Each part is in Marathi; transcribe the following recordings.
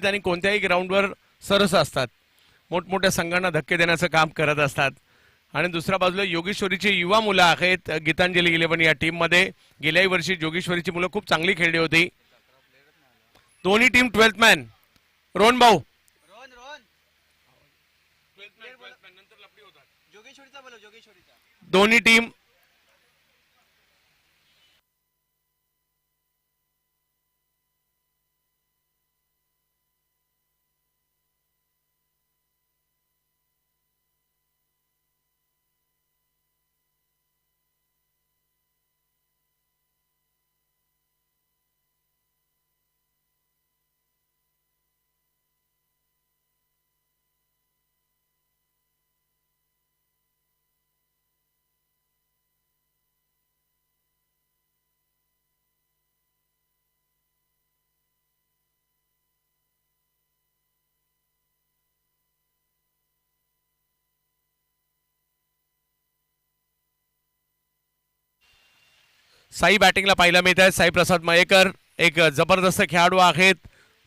आणि कोणत्याही ग्राउंडवर सरस असतात, मोठमोठ्या संघांना धक्के देण्याचं काम करत असतात. आणि दुसऱ्या बाजूला योगेश्वरीची युवा मुलं आहेत गीतांजली 11 या टीम मध्ये. गेल्याही वर्षी योगेश्वरीची मुलं खूप चांगली खेळली होती. दोन्ही टीम 12th मॅन. रोहन भाऊ दोन्ही टीम साई बॅटिंगला पाहायला मिळत आहे. साई प्रसाद मयेकर एक जबरदस्त खेळाडू आहेत.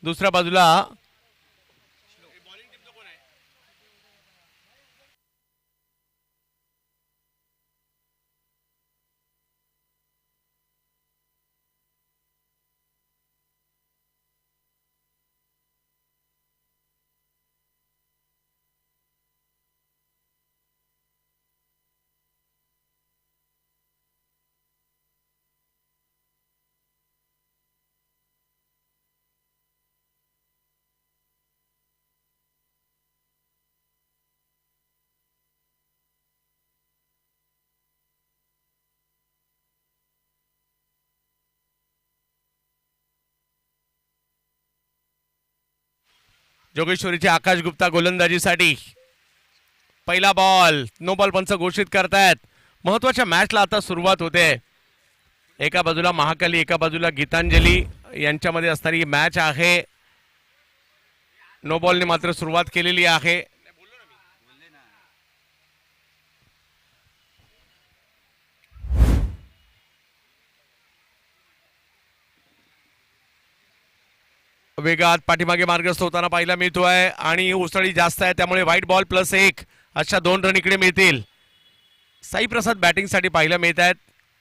दुसऱ्या बाजूला जोगेश्वरीचे आकाश गुप्ता गोलंदाजीसाठी. पहिला बॉल, नो बॉल पंच घोषित करतायत. महत्वाच्या मॅचला आता सुरुवात होते. एका बाजूला महाकाली, एका बाजूला गीतांजली यांच्यामध्ये असणारी मॅच आहे. नो बॉलने मात्र सुरुवात केलेली आहे. वेगात पाठीमागे मार्गस्थ होताना पाहायला मिळतोय आणि उसळी जास्त आहे, त्यामुळे व्हाईट बॉल +1 अशा 2 रन इकडे मिळतील. साई प्रसाद बॅटिंगसाठी पाहायला मिळत आहेत.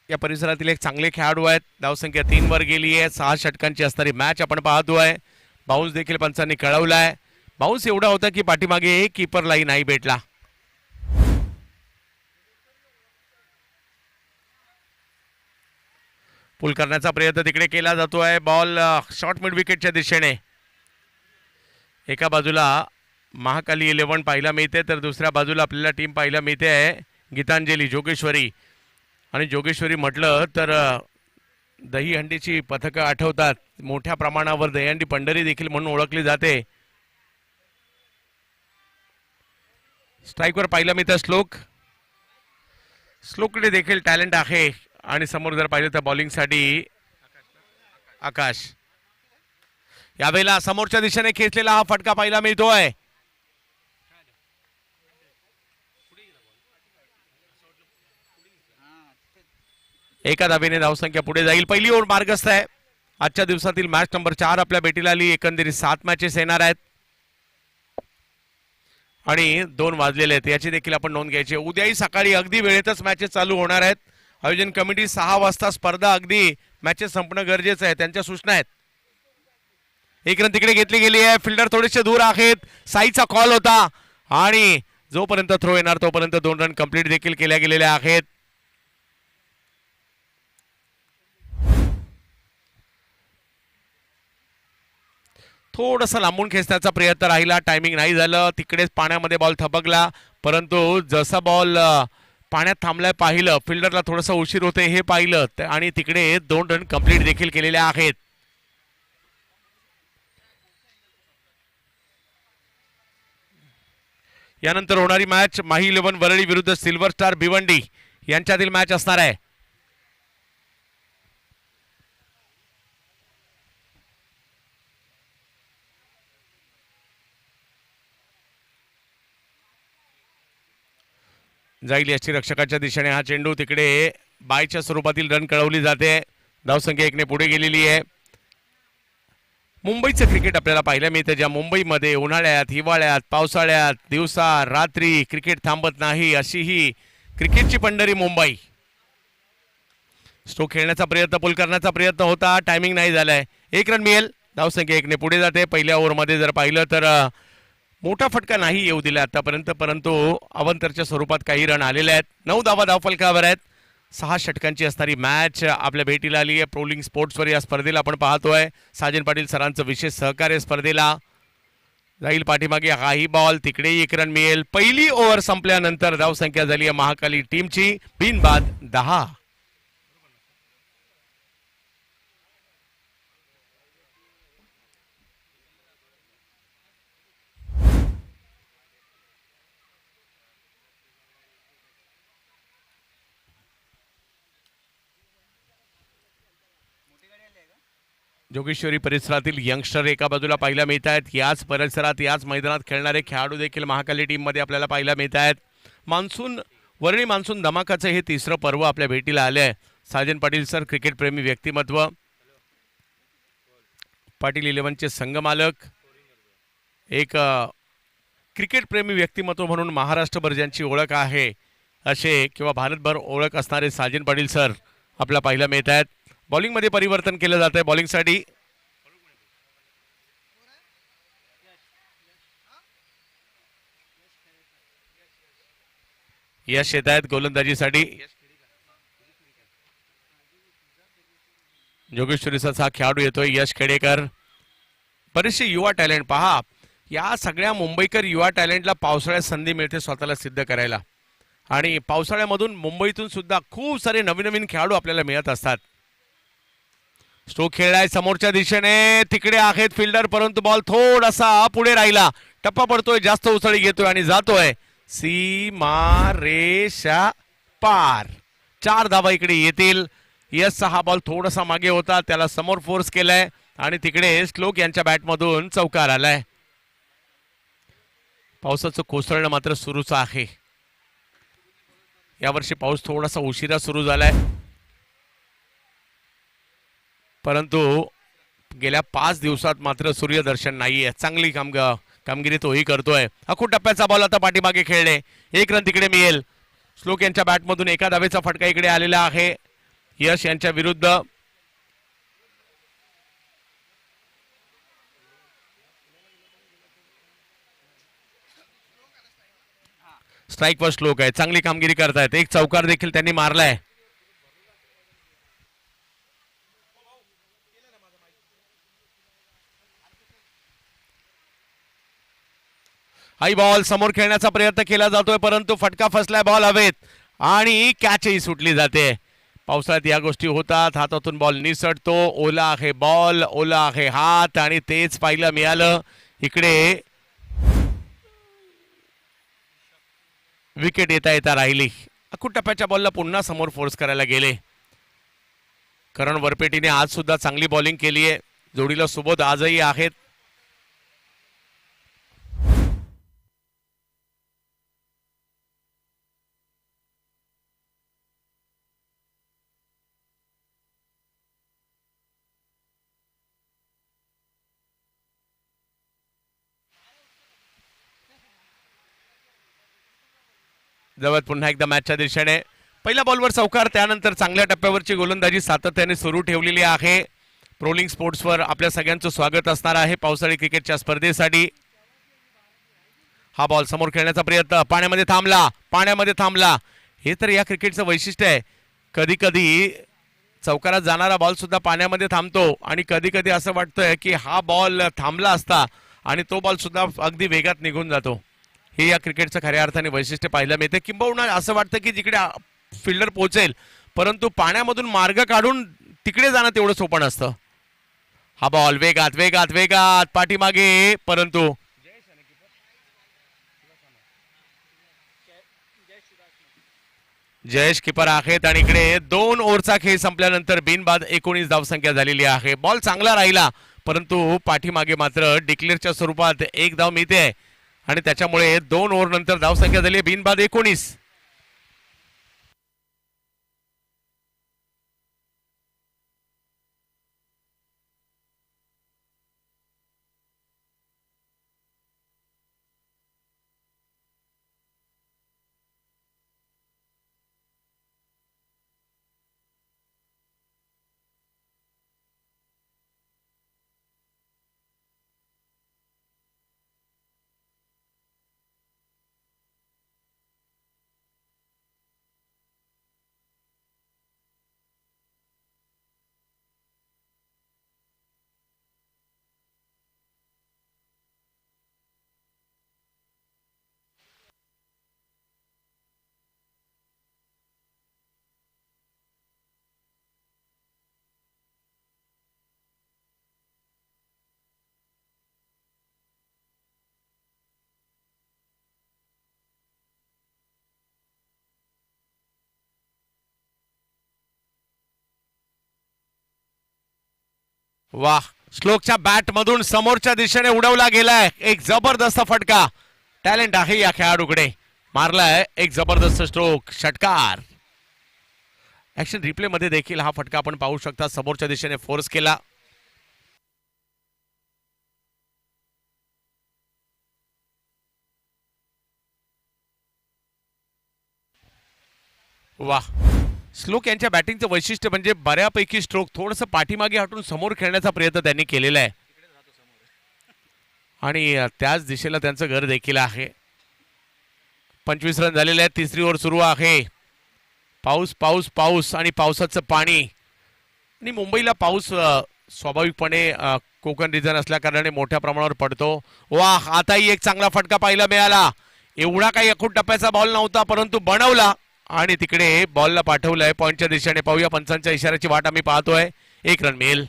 या परिसरातील एक चांगले खेळाडू आहेत. धावसंख्या 3 वर गेली आहे. 6 षटकांची असणारी मॅच आपण पाहतोय. बाउन्स देखील पंचांनी कळवलाय. बाउन्स एवढा होता की पाठीमागे कीपरलाही नाही भेटला. पुल करण्याचा प्रयत्न तिकडे केला जातोय. बॉल शॉर्ट मिड विकेटच्या दिशेने. एका बाजूला महाकाली 11 पाहायला मिळते, तर दुसऱ्या बाजूला आपल्याला टीम पाहायला मिळते आहे गीतांजली, जोगेश्वरी. आणि जोगेश्वरी म्हटलं तर दहीहंडीची पथकं आठवतात. मोठ्या प्रमाणावर दहीहंडी पंढरी देखील म्हणून ओळखली जाते. स्ट्राईकवर पाहायला मिळतं श्लोक. श्लोककडे देखील टॅलेंट आहे. आणि समोर जर पाहिलं तर बॉलिंगसाठी आकाश. यावेळेला समोरच्या दिशेने खेचलेला हा फटका पाहायला मिळतोय. एका धावेने धावसंख्या पुढे जाईल. पहिली ओव्हर मार्गस्थ आहे. आजच्या दिवसातील मॅच नंबर 4 आपल्या भेटीला आली. एकंदरीत 7 मॅचेस येणार आहेत आणि 2 वाजलेले आहेत, याची देखील आपण नोंद घ्यायची. उद्याही सकाळी अगदी वेळेतच मॅचेस चालू होणार आहेत. आयोजन कमिटी 6 वाजता स्पर्धा अगदी मॅचेस संपणं गरजेचं आहे, त्यांच्या सूचना आहेत. एक रन तिकडे घेतली गेली आहे. फिल्डर थोडेसे दूर आहेत. साईचा कॉल होता आणि जोपर्यंत थ्रो येणार तोपर्यंत 2 रन कंप्लीट देखील केल्या गेलेल्या आहेत. थोडंसं लांबून खेचण्याचा प्रयत्न राहिला, टायमिंग नाही झालं. तिकडेच पाण्यामध्ये बॉल थपकला, परंतु जसा बॉल पाण्यात थांबलाय पाहिलं, फिल्डरला थोडंसं उशीर होते हे पाहिलं आणि तिकडे 2 रन कंप्लीट देखील केलेले आहेत. यानंतर होणारी मॅच माही 11 वरळी विरुद्ध सिल्वर स्टार भिवंडी यांच्यातील मॅच असणार आहे. जाईल यष्टीरक्षकाच्या दिशेने हा चेंडू. तिकडे बायच्या स्वरूपातील रन कळवली जाते. धावसंख्या 1 ने पुढे गेलेली आहे. मुंबईचं क्रिकेट आपल्याला पाहायला मिळतं, ज्या मुंबईमध्ये उन्हाळ्यात, हिवाळ्यात, पावसाळ्यात, दिवसा रात्री क्रिकेट थांबत नाही, अशी ही क्रिकेटची पंढरी मुंबई. स्ट्रोक खेळण्याचा प्रयत्न, पुल करण्याचा प्रयत्न होता, टायमिंग नाही झालाय. एक रन मिळेल, धावसंख्या एकने पुढे जाते. पहिल्या ओव्हरमध्ये जर पाहिलं तर मोठा फटका नाही येऊ दिला आतापर्यंत, परंतु अवंतरच्या स्वरूपात काही रन आलेले आहेत. 9 धावा धावफलकावर आहेत. 6 षटकांची असणारी मॅच आपल्या भेटीला आली आहे. प्रोलिंग स्पोर्ट्सवर या स्पर्धेला आपण पाहतोय. साजन पाटील सरांचं विशेष सहकार्य स्पर्धेला जाईल. पाठीमागे हाही बॉल, तिकडेही एक रन मिळेल. पहिली ओव्हर संपल्यानंतर धावसंख्या झाली आहे महाकाली टीमची बिनबाद 10. जोगेश्वरी परिसरातील यंगस्टर एका बाजूला पाहायला मिळत आहेत. याच परिसरात, याच मैदानात खेळणारे खेळाडू देखील महाकाली टीममध्ये आपल्याला पाहायला मिळत आहेत. मान्सून, वर्णी मान्सून धमाकाचं हे तिसरं पर्व आपल्या भेटीला आले आहे. साजन पाटील सर क्रिकेटप्रेमी व्यक्तिमत्व, पाटील 11चे संघमालक, एक क्रिकेटप्रेमी व्यक्तिमत्व म्हणून महाराष्ट्रभर ज्यांची ओळख आहे असे किंवा भारतभर ओळख असणारे साजन पाटील सर आपल्याला पाहायला मिळत आहेत. बॉलिंगमध्ये परिवर्तन केलं जात आहे. बॉलिंगसाठी यश येत आहेत. गोलंदाजीसाठी जोगेश्वरीचा हा खेळाडू येतोय, यश खेडेकर. बरेचसे युवा टॅलेंट पहा, या सगळ्या मुंबईकर युवा टॅलेंटला पावसाळ्यात संधी मिळते स्वतःला सिद्ध करायला, आणि पावसाळ्यामधून मुंबईतून सुद्धा खूप सारे नवीन नवीन खेळाडू आपल्याला मिळत असतात. स्ट्रोक खेळलाय समोरच्या दिशेने, तिकडे आहेत फिल्डर, परंतु बॉल थोडासा पुढे राहिला. टप्पा पडतोय, जास्त उसळी घेतोय आणि जातोय सीमा रेषा पार. 4 धावा इकडे येतील. यसचा हा बॉल थोडासा मागे होता, त्याला समोर फोर्स केलाय आणि तिकडे श्लोक यांच्या बॅटमधून चौकार आलाय. पावसाचं कोसळणं मात्र सुरूच आहे. यावर्षी पाऊस थोडासा उशिरा सुरू झालाय, परंतु गेल्या 5 दिवसात मात्र सूर्यदर्शन नाहीये. चांगली कामगिरी तोही करतोय. अखूट टप्प्याचा बॉल आता पाठीमागे खेळले, 1 रन तिकडे मिळेल. श्लोक यांच्या बॅटमधून एका धावेचा फटका इकडे आलेला आहे यश यांच्या विरुद्ध. स्ट्राईकवर श्लोक आहे, चांगली कामगिरी करतायत. एक चौकार देखील त्यांनी मारलाय. हाई बॉल समोर खेळण्याचा प्रयत्न केला जातोय, परंतु फटका फसलाय. बॉल हवेत आणि कॅचही सुटली जाते. पावसाळ्यात या गोष्टी होतात. हातातून बॉल निसटतो, ओला आहे बॉल, ओला आहे हात, आणि तेच पाहायला मिळालं. इकडे विकेट येता येता राहिली. अखूट टप्प्याच्या बॉलला पुन्हा समोर फोर्स करायला गेले. करण वरपेटीने आज सुद्धा चांगली बॉलिंग केली आहे. जोडीला सुबोध आजही आहेत. जवळ पुन्हा एकदा मॅचच्या दिशेने पहिल्या बॉलवर चौकार, त्यानंतर चांगल्या टप्प्यावरची गोलंदाजी सातत्याने सुरू ठेवलेली आहे. प्रोलिंग स्पोर्ट्सवर आपल्या सगळ्यांचं स्वागत असणार आहे पावसाळी क्रिकेटच्या स्पर्धेसाठी. हा बॉल समोर खेळण्याचा प्रयत्न, पाण्यामध्ये थांबला, पाण्यामध्ये थांबला. हे तर या क्रिकेटचं वैशिष्ट्य आहे. कधी कधी चौकारात जाणारा बॉल सुद्धा पाण्यामध्ये थांबतो, आणि कधी कधी असं वाटतंय की हा बॉल थांबला असता आणि तो बॉल सुद्धा अगदी वेगात निघून जातो. हे या क्रिकेटचं खऱ्या अर्थाने वैशिष्ट्य पाहायला मिळते. किंबहुना असं वाटतं की जिकडे फिल्डर पोहोचेल, परंतु पाण्यामधून मार्ग काढून तिकडे जाणं तेवढं सोपं नसतं. हा बॉल वेगात वेगात वेगात पाठीमागे, परंतु जयेश किपर आहेत. आणि इकडे 2 ओव्हरचा खेळ संपल्यानंतर बिनबाद 19 धावसंख्या झालेली आहे. बॉल चांगला राहिला, परंतु पाठीमागे मात्र डिक्लेअरच्या स्वरूपात 1 धाव मिळते, आणि त्याच्यामुळे 2 ओव्हर नंतर धावसंख्या झाली बिनबाद 19. वाह, श्लोकच्या बॅट मधून समोरच्या दिशेने उडवला गेलाय एक जबरदस्त फटका. टॅलेंट आहे या खेळाडूकडे. मारलाय एक जबरदस्त स्ट्रोक, षटकार. ऍक्शन रिप्ले मध्ये देखील हा फटका आपण पाहू शकता. समोरच्या दिशेने फोर्स केला. वाह, श्लोक यांच्या बॅटिंगचं वैशिष्ट्य म्हणजे बऱ्यापैकी स्ट्रोक थोडंसं पाठीमागे हटून समोर खेळण्याचा प्रयत्न त्यांनी केलेला आहे आणि त्याच दिशेला त्यांचं घर देखील आहे. 25 रन झालेले आहेत. तिसरी ओव्हर सुरू आहे. पाऊस पाऊस पाऊस आणि पावसाचं पाणी. आणि मुंबईला पाऊस स्वाभाविकपणे कोकण रिजन असल्या कारणाने मोठ्या प्रमाणावर पडतो. वाह, आताही एक चांगला फटका पाहायला मिळाला. एवढा काही अखूट टप्प्याचा बॉल नव्हता परंतु बनवला आणि तिकडे बॉलला पाठवलंय पॉईंटच्या दिशेने. पाहूया पंचांच्या इशाऱ्याची वाट आम्ही पाहतोय. 1 रन मिळेल.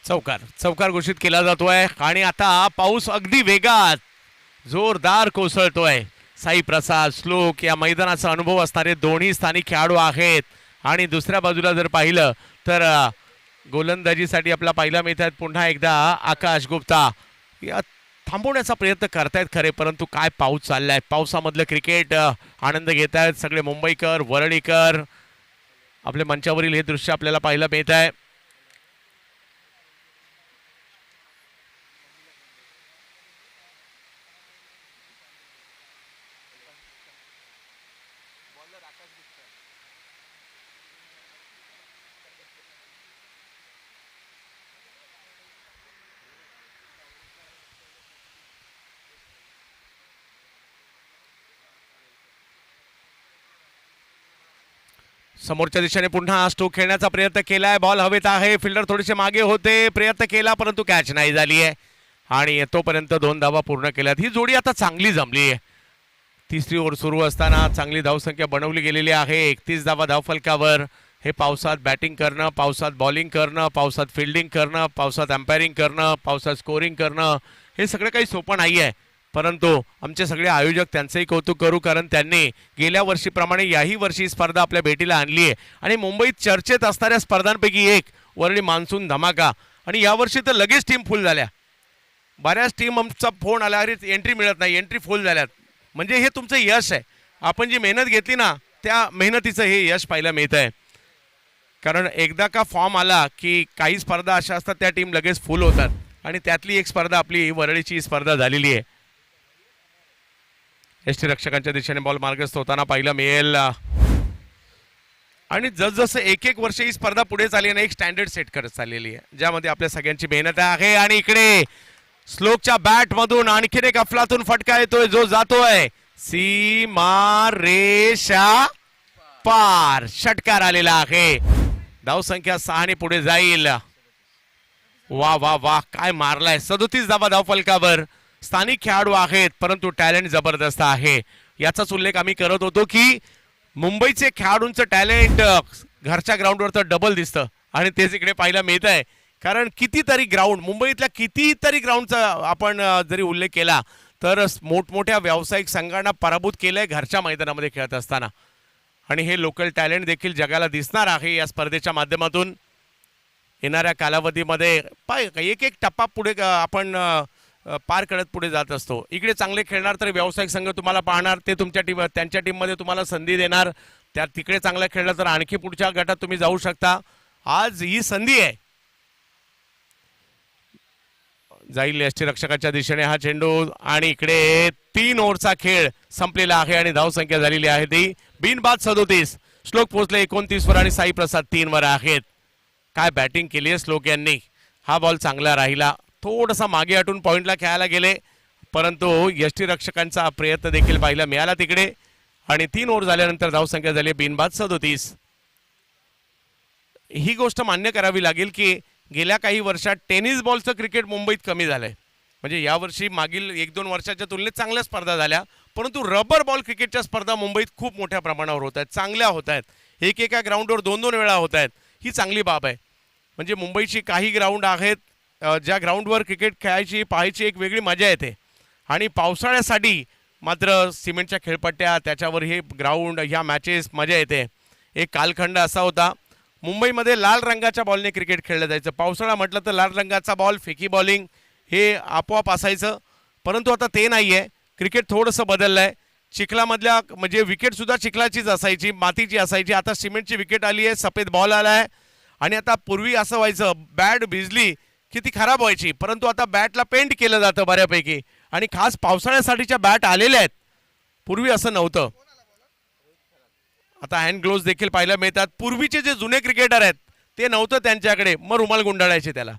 चौकार चौकार घोषित केला जातोय आणि आता पाऊस अगदी वेगात जोरदार कोसळतोय. साई प्रसाद, श्लोक या मैदानाचा अनुभव असणारे दोन्ही स्थानिक खेळाडू आहेत. आणि दुसऱ्या बाजूला जर पाहिलं तर गोलंदाजीसाठी आपला पहिला मिळतात पुन्हा एकदा आकाश गुप्ता. या थांबवण्याचा प्रयत्न करतायत खरे, परंतु काय पाऊस चाललाय. पावसामधलं क्रिकेट आनंद घेत आहेत सगळे मुंबईकर, वरळीकर. आपल्या मंचावरील हे दृश्य आपल्याला पाहायला मिळत आहे. समोरच्या दिशेने पुन्हा स्ट्रोक खेळण्याचा प्रयत्न केलाय. बॉल हवेत आहे. फिल्डर थोडेसे मागे होते, प्रयत्न केला परंतु कॅच नाही झाली आहे. आणि तोपर्यंत 2 धावा पूर्ण केल्यात. ही जोडी आता चांगली जमली आहे. तिसरी ओव्हर सुरू असताना चांगली धावसंख्या बनवली गेलेली आहे. 31 धावा धावफलकावर. हे पावसात बॅटिंग करणं, पावसात बॉलिंग करणं, पावसात फिल्डिंग करणं, पावसात अंपायरिंग करणं, पावसात स्कोरिंग करणं, हे सगळं काही सोपं नाही आहे. परंतु आमचे सगळे आयोजक त्यांचंही कौतुक करू, कारण त्यांनी गेल्या वर्षीप्रमाणे याही वर्षी स्पर्धा आपल्या भेटीला आणली आहे. आणि मुंबईत चर्चेत असणाऱ्या स्पर्धांपैकी एक वरळी मान्सून धमाका. आणि यावर्षी तर लगेच टीम फुल झाल्या. बऱ्याच टीम आमचा फोन आला, अरे एंट्री मिळत नाही, एंट्री फुल झाल्यात. म्हणजे हे तुमचं यश आहे. आपण जी मेहनत घेतली ना त्या मेहनतीचं हे यश पाहायला मिळत आहे. कारण एकदा का फॉर्म आला की काही स्पर्धा अशा असतात त्या टीम लगेच फुल होतात. आणि त्यातली एक स्पर्धा आपली वरळीची स्पर्धा झालेली आहे. एसटी रक्षकांच्या दिशेने बॉल मार्गस्थ होताना पाहायला मिळेल. आणि जसजसं एक एक वर्ष ही स्पर्धा पुढे चालली आणि एक स्टँडर्ड सेट करत चाललेली आहे, ज्यामध्ये आपल्या सगळ्यांची मेहनत आहे. आणि इकडे श्लोकच्या बॅट मधून आणखीन एक अफलातून फटका येतोय जो जातोय सीमा रेषा पार. षटकार आलेला आहे. धावसंख्या 6 पुढे जाईल. वा वा वा, काय मारलाय. 37 धावा धावफलकावर. स्थानिक खेळाडू आहेत परंतु टॅलेंट जबरदस्त आहे. याचाच उल्लेख आम्ही करत होतो की मुंबईचे खेळाडूंचं टॅलेंट घरच्या ग्राउंडवर तर डबल दिसतं आणि तेच इकडे पाहायला मिळत आहे. कारण कितीतरी ग्राउंड, मुंबईतल्या कितीतरी ग्राउंडचा आपण जरी उल्लेख केला तर मोठमोठ्या व्यावसायिक संघांना पराभूत केलंय घरच्या मैदानामध्ये खेळत असताना. आणि हे लोकल टॅलेंट देखील जगाला दिसणार आहे या स्पर्धेच्या माध्यमातून. येणाऱ्या कालावधीमध्ये एक एक टप्पा पुढे आपण पार करत पुढे जात असतो. इकडे चांगले खेळणार तर व्यावसायिक संघ तुम्हाला पाहणार, ते तुमच्या टीम त्यांच्या टीममध्ये तुम्हाला संधी देणार. त्यात तिकडे चांगलं खेळलं तर आणखी पुढच्या गटात तुम्ही जाऊ शकता. आज ही संधी आहे. जाईल एसटी रक्षकाच्या दिशेने हा चेंडू. आणि इकडे 3 ओव्हरचा खेळ संपलेला आहे आणि धावसंख्या झालेली आहे ती बिनबाद 37. श्लोक पोहोचले 29 वर आणि साई प्रसाद 3 वर आहेत. काय बॅटिंग केली आहे श्लोक यांनी. हा बॉल चांगला राहिला. थोडासा मागे हटून पॉइंटला खेळायला गेले परंतु यष्टी रक्षकांचा प्रयत्न देखील पाहायला मिळाला तिकडे. आणि 3 ओव्हर झाल्यानंतर धावसंख्या झाली बिनबाद 37. ही गोष्ट मान्य करावी लागेल की गेल्या काही वर्षात टेनिस बॉलचं क्रिकेट मुंबईत कमी झालंय. म्हणजे यावर्षी मागील 1-2 वर्षाच्या तुलनेत चांगल्या स्पर्धा झाल्या, परंतु रबर बॉल क्रिकेटच्या स्पर्धा मुंबईत खूप मोठ्या प्रमाणावर होत आहेत, चांगल्या होत आहेत. एकेका ग्राउंडवर 2-2 वेळा होत आहेत. ही चांगली बाब आहे. म्हणजे मुंबईची काही ग्राउंड आहेत ज्या ग्राउंडवर क्रिकेट खेळायची पाहायची एक वेगळी मजा येते. आणि पावसाळ्यासाठी मात्र सिमेंटच्या खेळपट्ट्या त्याच्यावर हे ग्राउंड, ह्या मॅचेस मजा येते. एक कालखंड असा होता मुंबईमध्ये लाल रंगाच्या बॉलने क्रिकेट खेळलं जायचं. पावसाळा म्हटलं तर लाल रंगाचा बॉल, फेकी बॉलिंग हे आपोआप असायचं. परंतु आता ते नाही आहे. क्रिकेट थोडंसं बदललं आहे. चिखलामधल्या म्हणजे विकेटसुद्धा चिखलाचीच असायची, मातीची असायची. आता सिमेंटची विकेट आली आहे, सफेद बॉल आला आहे. आणि आता पूर्वी असं व्हायचं बॅट भिजली की ती खराब व्हायची, परंतु आता बॅटला पेंट केलं जातं बऱ्यापैकी. आणि खास पावसाळ्यासाठीच्या बॅट आलेल्या आहेत. पूर्वी असं नव्हतं. आता हँड ग्लोव्ज देखील पाहायला मिळतात. पूर्वीचे जे जुने क्रिकेटर आहेत ते नव्हतं त्यांच्याकडे, मग रुमाल गुंडाळायचे त्याला.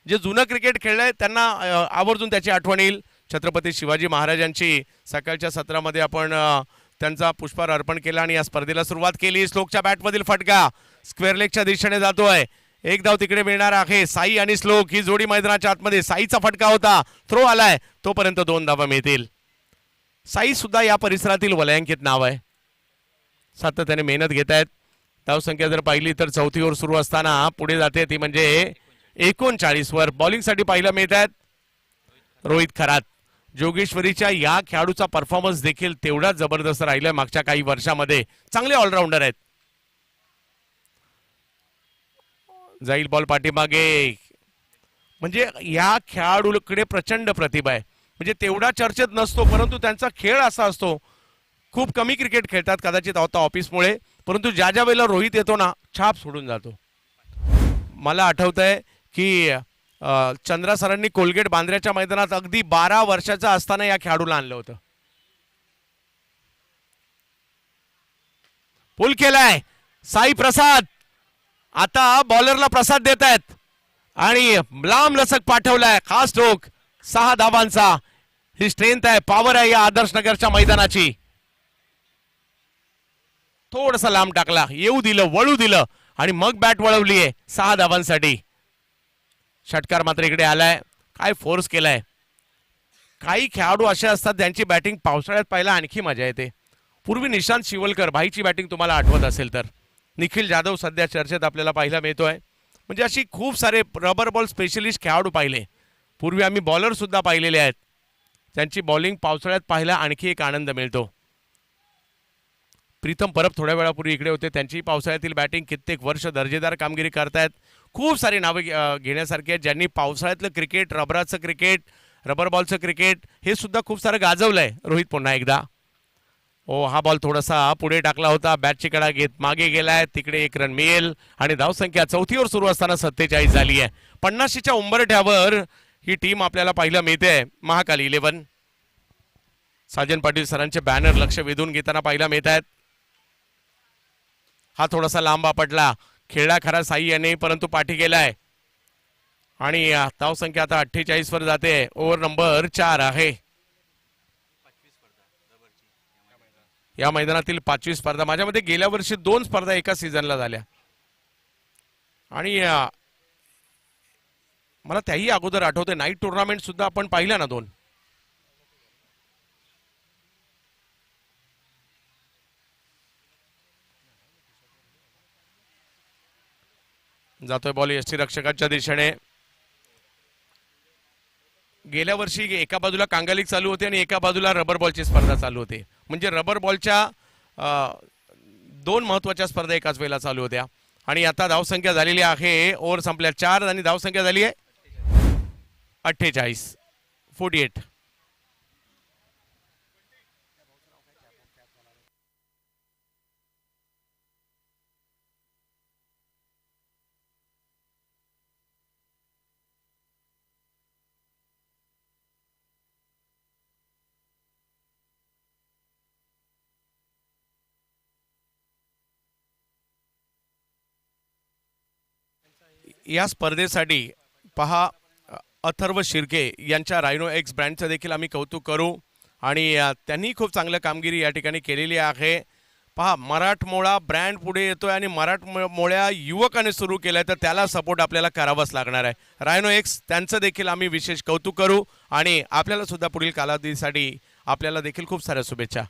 जे जुनं क्रिकेट खेळलंय त्यांना आवर्जून त्याची आठवण येईल. छत्रपती शिवाजी महाराजांची सकाळच्या सत्रामध्ये आपण त्यांचा पुष्पहार अर्पण केला आणि या स्पर्धेला सुरुवात केली. श्लोकच्या बॅटमधील फटका स्क्वेअर लेगच्या दिशेने जातोय. एक धाव तिकडे मिळणार आहे. साई आणि श्लोक ही जोडी मैदानाच्या आतमध्ये. साईचा फटका होता, थ्रो आलाय, तोपर्यंत 2 धावा मिळतील. साई सुद्धा या परिसरातील वलयांकित नाव आहे. सातत्याने मेहनत घेत आहेत. धावसंख्या जर पाहिली तर चौथी ओव्हर सुरू असताना पुढे जाते ती म्हणजे 39 वर बॉलिंगसाठी पाहायला मिळत आहेत रोहित खरात. जोगेश्वरीच्या या खेळाडूचा परफॉर्मन्स देखील तेवढाच जबरदस्त राहिलाय मागच्या काही वर्षामध्ये. चांगले ऑलराऊंडर आहेत. जाईल बॉल पाठीमागे. म्हणजे या खेळाडूकडे प्रचंड प्रतिभा आहे. म्हणजे तेवढा चर्चेत नसतो परंतु त्यांचा खेळ असा असतो. खूप कमी क्रिकेट खेळतात कदाचित आता ऑफिसमुळे, परंतु ज्या ज्या वेळेला रोहित येतो ना छाप सोडून जातो. मला आठवतंय की चंद्रा सरांनी कोलगेट बांद्र्याच्या मैदानात अगदी 12 वर्षाचा असताना या खेळाडूला आणलं होतं. पुल केलाय साई प्रसाद. आता बॉलरला प्रसाद देत आहेत आणि लांब लचक पाठवलाय. खास स्ट्रोक 6 धावांचा. ही स्ट्रेंथ आहे, पॉवर आहे या आदर्श नगरच्या मैदानाची. थोडसा लांब टाकला, येऊ दिलं, वळू दिलं आणि मग बॅट वळवलीये 6 धावांसाठी. षटकार मात्र इकडे आलाय. काय फोर्स केलाय. काही खेळाडू असे असतात ज्यांची बॅटिंग पावसाळ्यात पाहायला आणखी मजा येते. पूर्वी निशांत शिवलकर भाईची बॅटिंग तुम्हाला आठवत असेल तर. निखिल जाधव सध्या चर्चेत आपल्याला पाहायला मिळतोय. म्हणजे अशी खूप सारे रबर बॉल स्पेशलिस्ट खेळाडू पाहिले. पूर्वी आम्ही बॉलर सुद्धा पाहिलेले आहेत त्यांची बॉलिंग पावसाळ्यात पाहायला आणखी एक आनंद मिळतो. प्रीतम परब थोड्या वेळापूर्वी इकडे होते. त्यांची पावसाळ्यातील बॅटिंग कित्येक वर्ष दर्जेदार कामगिरी करतायत. खूप सारी नावे घेण्यासारखी आहेत ज्यांनी पावसाळ्यातलं क्रिकेट, रबराचं क्रिकेट, रबर बॉलचं क्रिकेट हे सुद्धा खूप सारं गाजवलंय. रोहित पुन्हा एकदा. ओ हा बॉल थोडासा पुढे टाकला होता. बॅटची कडा घेत मागे गेलाय. तिकडे 1 रन मिळेल आणि धावसंख्या 4थीवर सुरू असताना 47 झाली आहे. 50च्या उंबरठ्यावर ही टीम आपल्याला पाहायला मिळते. महाकाली 11. साजन पाटील सरांचे बॅनर लक्ष वेधून घेताना पाहायला मिळत आहेत. हा थोडासा लांब आपटला. खेळला खरा साई याने परंतु पाठी गेलाय आणि धावसंख्या आता 48 वर जाते. ओव्हर नंबर 4 आहे. या मैदानातील 5वी स्पर्धा. माझ्या मते गेल्या वर्षी 2 स्पर्धा एका सीझनला झाल्या आणि मला त्याही अगोदर आठवते नाईट टुर्नामेंट सुद्धा आपण पाहिल्या ना 2. जातोय बॉल यष्टी रक्षकाच्या दिशेने. गेल्या वर्षी एका बाजूला कांगालिक चालू होते आणि एका बाजूला रबर बॉलची स्पर्धा चालू होते. म्हणजे रबर बॉलच्या 2 महत्वाच्या स्पर्धा एकाच वेळेला चालू होत्या आणि आता धावसंख्या झालेली आहे. ओव्हर संपल्या 4 आणि धावसंख्या झाली आहे 48. 48. या स्पर्धेसाठी पहा अथर्व शिर्के यांच्या रायनो एक्स ब्रँडचं देखील आम्ही कौतुक करू आणि त्यांनी खूप चांगलं कामगिरी या ठिकाणी केलेली आहे. पहा मराठमोळा ब्रँड पुढे येतोय आणि मराठमोळ्या युवकाने सुरू केलाय तर त्याला सपोर्ट आपल्याला करावाच लागणार आहे. रायनो एक्स त्यांचं देखील आम्ही विशेष कौतुक करू आणि आपल्याला सुद्धा पुढील कालावधीसाठी आपल्याला देखील खूप साऱ्या शुभेच्छा.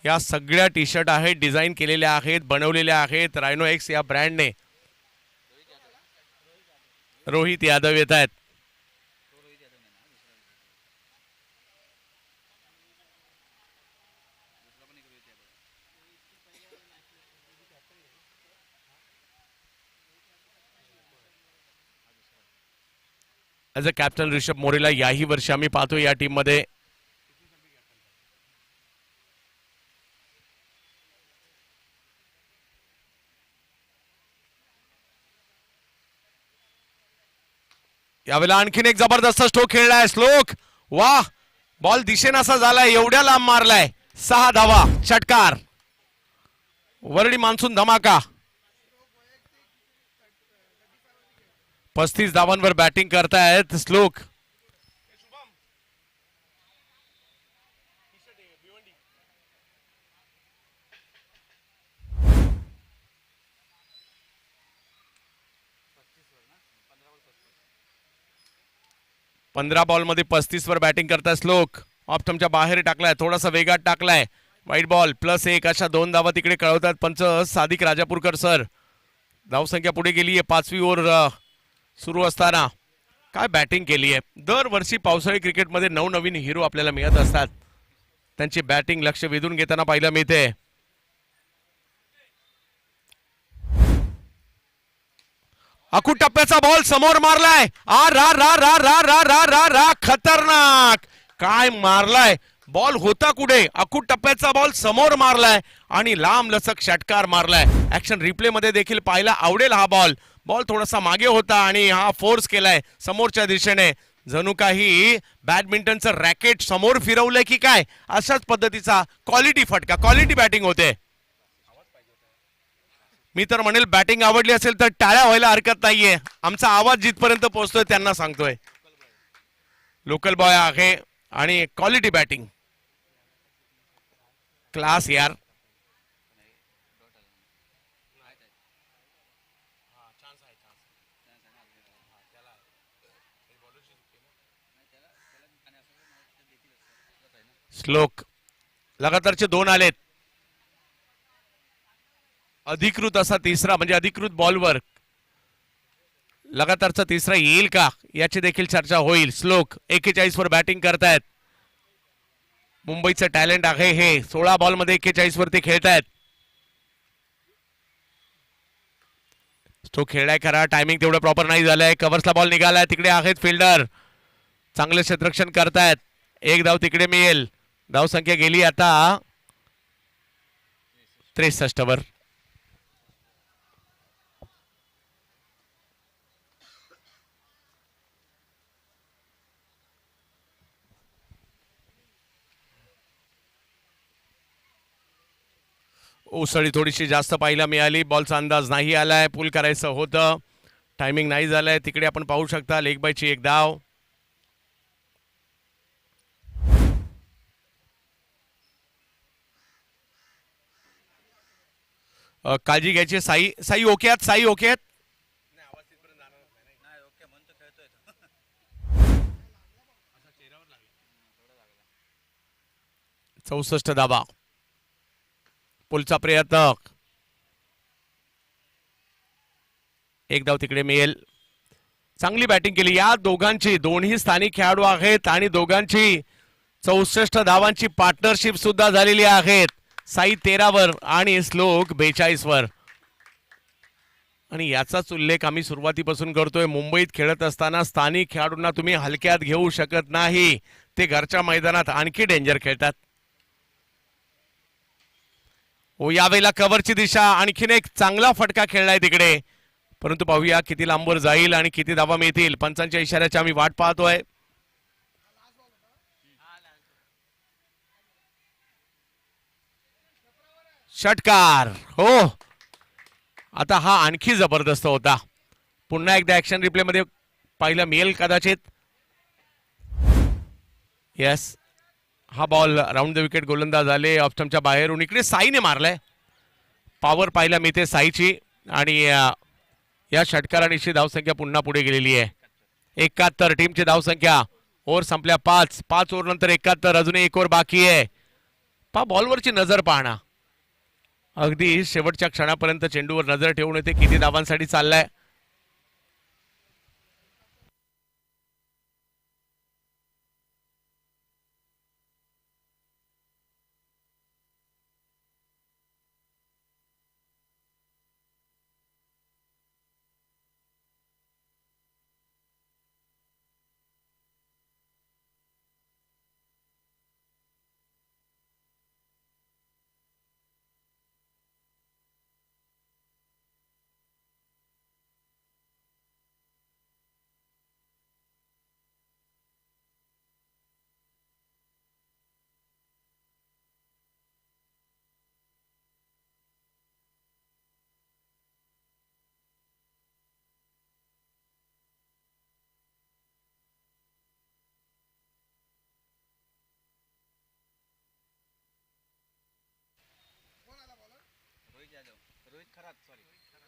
या सगळ्या टी शर्ट आहेत, डिझाईन केलेल्या आहेत, बनवलेल्या आहेत रायनो एक्स या ब्रँडने. रोहित यादव येत आहेत. ॲज अ कॅप्टन ऋषभ मोरेला याही वर्षी आम्ही पाहतो या टीम मध्ये. यावेळेला आणखीन एक जबरदस्त स्ट्रोक खेळलाय श्लोक. वाह, बॉल दिशेनासा झालाय, एवढ्या लांब मारलाय. 6 धावा. षटकार. वरडी मान्सून धमाका. 35 धावांवर बॅटिंग करतायत श्लोक. पंधरा बॉल मध्ये 35 वर बॅटिंग करताय श्लोक. ऑप्टमच्या बाहेर टाकलाय, थोडासा वेगात टाकलाय. वाईट बॉल +1 अशा 2 धावा तिकडे कळवतात पंच सादिक राजापूरकर सर. धावसंख्या पुढे गेली आहे 5वी ओव्हर सुरू असताना. काय बॅटिंग केली आहे. दरवर्षी पावसाळी क्रिकेटमध्ये नवनवीन हिरो आपल्याला मिळत असतात. त्यांची बॅटिंग लक्ष वेधून घेताना पाहायला मिळते. अकूट टप्प्याचा बॉल समोर मारलाय. आ रा रा रा रा रा रा रा रा खतरनाक. काय मारलाय बॉल, होता कुठे. अकूट टप्प्याचा बॉल समोर मारलाय आणि लांब लचक षटकार मारलाय. ऍक्शन रिप्ले मध्ये देखील पाहायला आवडेल हा बॉल. बॉल थोडासा मागे होता आणि हा फोर्स केलाय समोरच्या दिशेने. जणू काही बॅडमिंटनचं रॅकेट समोर फिरवलंय की काय, अशाच पद्धतीचा क्वालिटी फटका, क्वालिटी बॅटिंग होते. मी तर म्हणेल बॅटिंग आवडली असेल तर टाळ्या व्हायला हरकत नाहीये. आमचा आवाज जिथपर्यंत पोहोचतोय त्यांना सांगतोय. लोकल बॉय आहे आणि क्वालिटी बॅटिंग, क्लास यार. श्लोक लगातारचे 2 आलेत. अधिकृत असा तिसरा, म्हणजे अधिकृत बॉलवर लगातारचा तिसरा येईल का याची देखील चर्चा होईल. श्लोक 41 वर बॅटिंग करतायत. मुंबईचं टॅलेंट आहे हे. 16 बॉल मध्ये 41 वरती खेळतायत. तो खेळलाय खरा, टायमिंग तेवढं प्रॉपर नाही झालंय. कव्हर्सला बॉल निघालाय, तिकडे आहेत फिल्डर, चांगले क्षेत्ररक्षण करतायत. 1 धाव तिकडे मिळेल. धावसंख्या गेली आता 63 वर. उसळी थोडीशी जास्त पाहायला मिळाली. बॉलचा अंदाज नाही आलाय, पुल करायचं होतं, टायमिंग नाही झालंय. तिकडे आपण पाहू शकता लेग बायची 1 धाव. काळजी घ्यायची. साई साई ओके आहेत, साई ओके आहेत. 64 धावा. पुलचा प्रयत्न, 1 धाव तिकडे मिळेल. चांगली बॅटिंग केली या दोघांची. दोन्ही स्थानिक खेळाडू आहेत आणि दोघांची 64 धावांची पार्टनरशिप सुद्धा झालेली आहेत. साई 13 वर आणि श्लोक 42 वर. आणि याचाच उल्लेख आम्ही सुरुवातीपासून करतोय. मुंबईत खेळत असताना स्थानिक खेळाडूंना तुम्ही हलक्यात घेऊ शकत नाही. ते घरच्या मैदानात आणखी डेंजर खेळतात. हो, यावेळेला कव्हरची दिशा, आणखीन एक चांगला फटका खेळलाय तिकडे, परंतु पाहूया किती लांबवर जाईल आणि किती धावा मिळतील. पंचांच्या इशाऱ्याची आम्ही वाट पाहतोय. षटकार, हो. आता हा आणखी जबरदस्त होता. पुन्हा एकदा ऍक्शन रिप्ले मध्ये पाहिलं मिळेल कदाचित. येस, हा बॉल राऊंड द विकेट गोलंदाज आले ऑप्शनच्या बाहेरून. इकडे साईने मारलाय. पॉवर पाहायला मिळते साईची आणि या षटकारानिशी धावसंख्या पुन्हा पुढे गेलेली आहे. 71 टीमची धावसंख्या. ओव्हर संपल्या 5 ओव्हर नंतर 71. अजून 1 ओव्हर बाकी आहे. बॉलवरची नजर पाहणा, अगदी शेवटच्या क्षणापर्यंत चेंडूवर नजर ठेवून येते किती धावांसाठी चाललाय.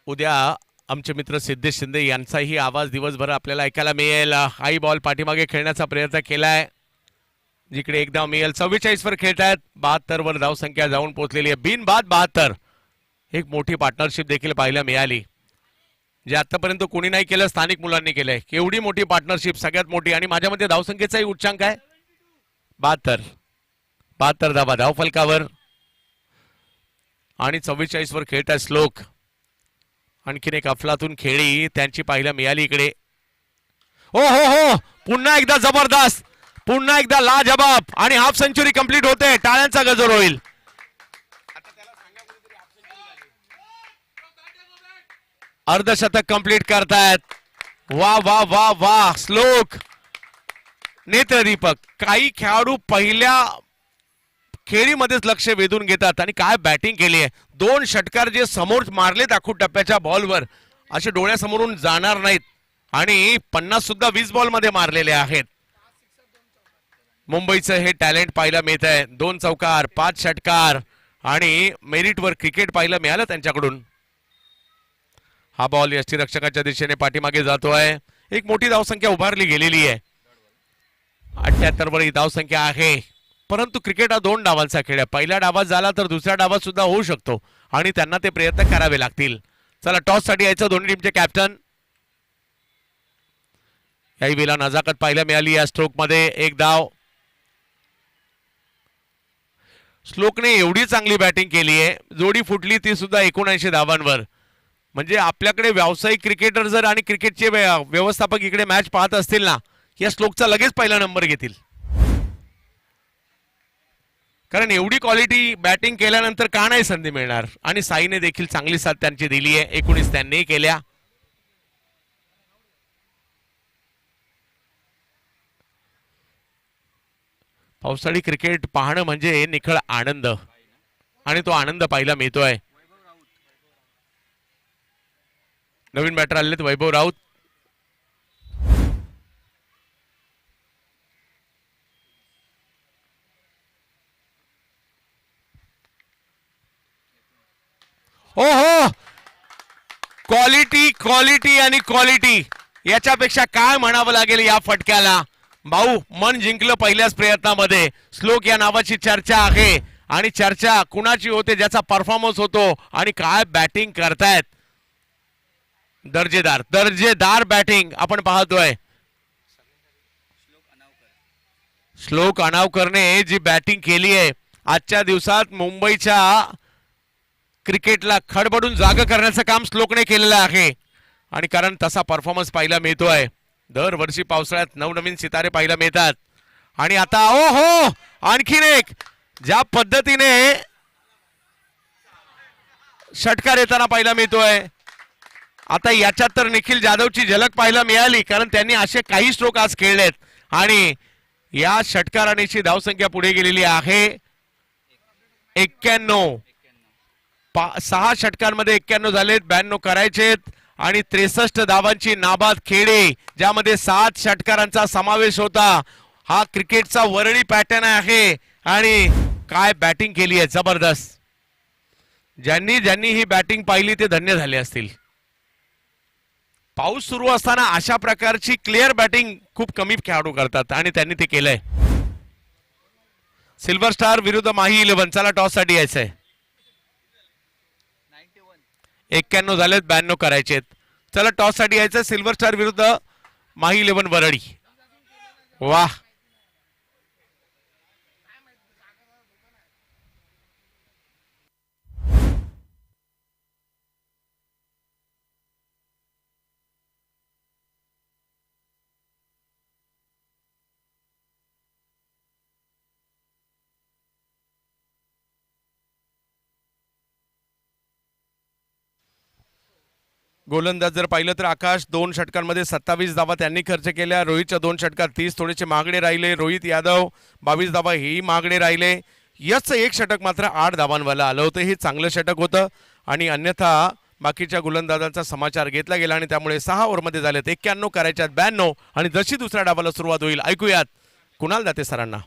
उद्या आमचे मित्र सिद्धेश शिंदे यांचाही आवाज दिवसभर आपल्याला ऐकायला मिळेल. हाई बॉल पाठीमागे खेळण्याचा प्रयत्न केलाय. जिकडे एकदा मिळेल 44 वर खेळतायत. 72 वर धावसंख्या जाऊन पोहोचलेली आहे. बिनबाद 72. एक मोठी पार्टनरशिप देखील पाहायला मिळाली, जे आतापर्यंत कोणी नाही केलं, स्थानिक मुलांनी केलंय. केवढी मोठी पार्टनरशिप, सगळ्यात मोठी. आणि माझ्या मते धावसंख्येचाही उच्चांक आहे 72. 72 धावा धाव फलकावर. आणि 44 वर खेळताय श्लोक. आणखीन एक अफलातून खेळी त्यांची पाहायला मिळाली इकडे. हो हो हो, पुन्हा एकदा जबरदस्त, पुन्हा एकदा लाजबाब. आणि हाफ सेंचुरी कंप्लीट होते. टाळ्यांचा गजर होईल. अर्धशतक कंप्लीट करतायत. वा वा वा वा. श्लोक नेत्रदीपक. काही खेळाडू पहिल्या खेळीमध्येच लक्ष वेधून घेतात. आणि काय बॅटिंग केली आहे. 2 षटकार जे समोर मारलेत आखूड टप्प्याच्या बॉलवर, असे डोळ्यासमोरून जाणार नाहीत. आणि 50 सुद्धा 20 बॉल मध्ये मारलेले आहेत. मुंबईचं हे टॅलेंट पाहायला मिळत आहे. 2 चौकार, 5 षटकार आणि मेरिटवर क्रिकेट पाहायला मिळालं त्यांच्याकडून. हा बॉल यष्टीरक्षकाच्या दिशेने पाठीमागे जातोय. एक मोठी धावसंख्या उभारली गेलेली आहे. 78 वर ही धावसंख्या आहे. परंतु क्रिकेट हा 2 डावांचा खेळ आहे. पहिल्या डावात झाला तर दुसऱ्या डावात सुद्धा होऊ शकतो आणि त्यांना ते प्रयत्न करावे लागतील. चला, टॉस साठी यायचं दोन्ही टीमचे कॅप्टन. याही वेळेला नजाकत पाहायला मिळाली या स्ट्रोक मध्ये. एक धाव. श्लोकने एवढी चांगली बॅटिंग केली आहे, जोडी फुटली ती सुद्धा 79 धावांवर. म्हणजे आपल्याकडे व्यावसायिक क्रिकेटर जर आणि क्रिकेटचे व्यवस्थापक इकडे मॅच पाहत असतील ना, या श्लोकचा लगेच पहिला नंबर घेतील. कारण एवढी क्वालिटी बॅटिंग केल्यानंतर का नाही संधी मिळणार. आणि साईने देखील चांगली साथ त्यांची दिली आहे. 19 त्यांनी केल्या. पावसाळी क्रिकेट पाहणं म्हणजे निखळ आनंद, आणि तो आनंद पाहायला मिळतोय. नवीन बॅटर आलेत वैभव राऊत. हो हो, क्वालिटी क्वालिटी आणि क्वालिटी, याच्यापेक्षा काय म्हणावं लागेल या फटक्याला. भाऊ, मन जिंकलं पहिल्याच प्रयत्नामध्ये. श्लोक या नावाची चर्चा आहे. आणि चर्चा कुणाची होते, ज्याचा परफॉर्मन्स होतो. आणि काय बॅटिंग करतायत. दर्जेदार दर्जेदार बॅटिंग आपण पाहतोय. श्लोक अनावकरने जी बॅटिंग केली आहे, आजच्या दिवसात मुंबईच्या क्रिकेटला खडबडून जाग करण्याचं काम श्लोकने केलेलं आहे. आणि कारण तसा परफॉर्मन्स पाहायला मिळतोय. दरवर्षी पावसाळ्यात नवनवीन सितारे पाहायला मिळतात. आणि आता ओ हो, आणखीन एक. ज्या पद्धतीने षटकार येताना पाहायला मिळतोय, आता याच्यात तर निखिल जाधवची झलक पाहायला मिळाली, कारण त्यांनी असे काही स्ट्रोक आज खेळलेत. आणि या षटकारांची धावसंख्या पुढे गेलेली आहे 91. 6 षटकांमध्ये 91 झालेत. 92 करायचेत. आणि 63 धावांची नाबाद खेळी, ज्यामध्ये 7 षटकारांचा समावेश होता. हा क्रिकेटचा वरळी पॅटर्न आहे. आणि काय बॅटिंग केली आहे, जबरदस्त. ज्यांनी ज्यांनी ही बॅटिंग पाहिली ते धन्य झाले असतील. पाऊस सुरू असताना अशा प्रकारची क्लिअर बॅटिंग खूप कमी खेळाडू करतात, आणि त्यांनी ते केलंय. सिल्वर स्टार विरुद्ध माही 11. चला, टॉस साठी यायचंय. 91 झालेत, 92 करायचेत. चला, टॉस साठी यायचं. सिल्वर स्टार विरुद्ध माही 11 वरळी. वाह, गोलंदाज जर पाहिलं तर आकाश 2 षटकांमध्ये 27 धावा त्यांनी खर्च केल्या. रोहितच्या 2 षटकात 30 थोडेसे मागणे राहिले. रोहित यादव 22 धावा हेही मागणे राहिले. यशचं 1 षटक मात्र 8 धावांवर आलं होतं. हे चांगलं षटक होतं. आणि अन्यथा बाकीच्या गोलंदाजांचा समाचार घेतला गेला, आणि त्यामुळे 6 ओव्हरमध्ये झालेत 91 करायच्यात 92. आणि जशी दुसऱ्या डावाला सुरुवात होईल, ऐकूयात कुणाल दाते सरांना.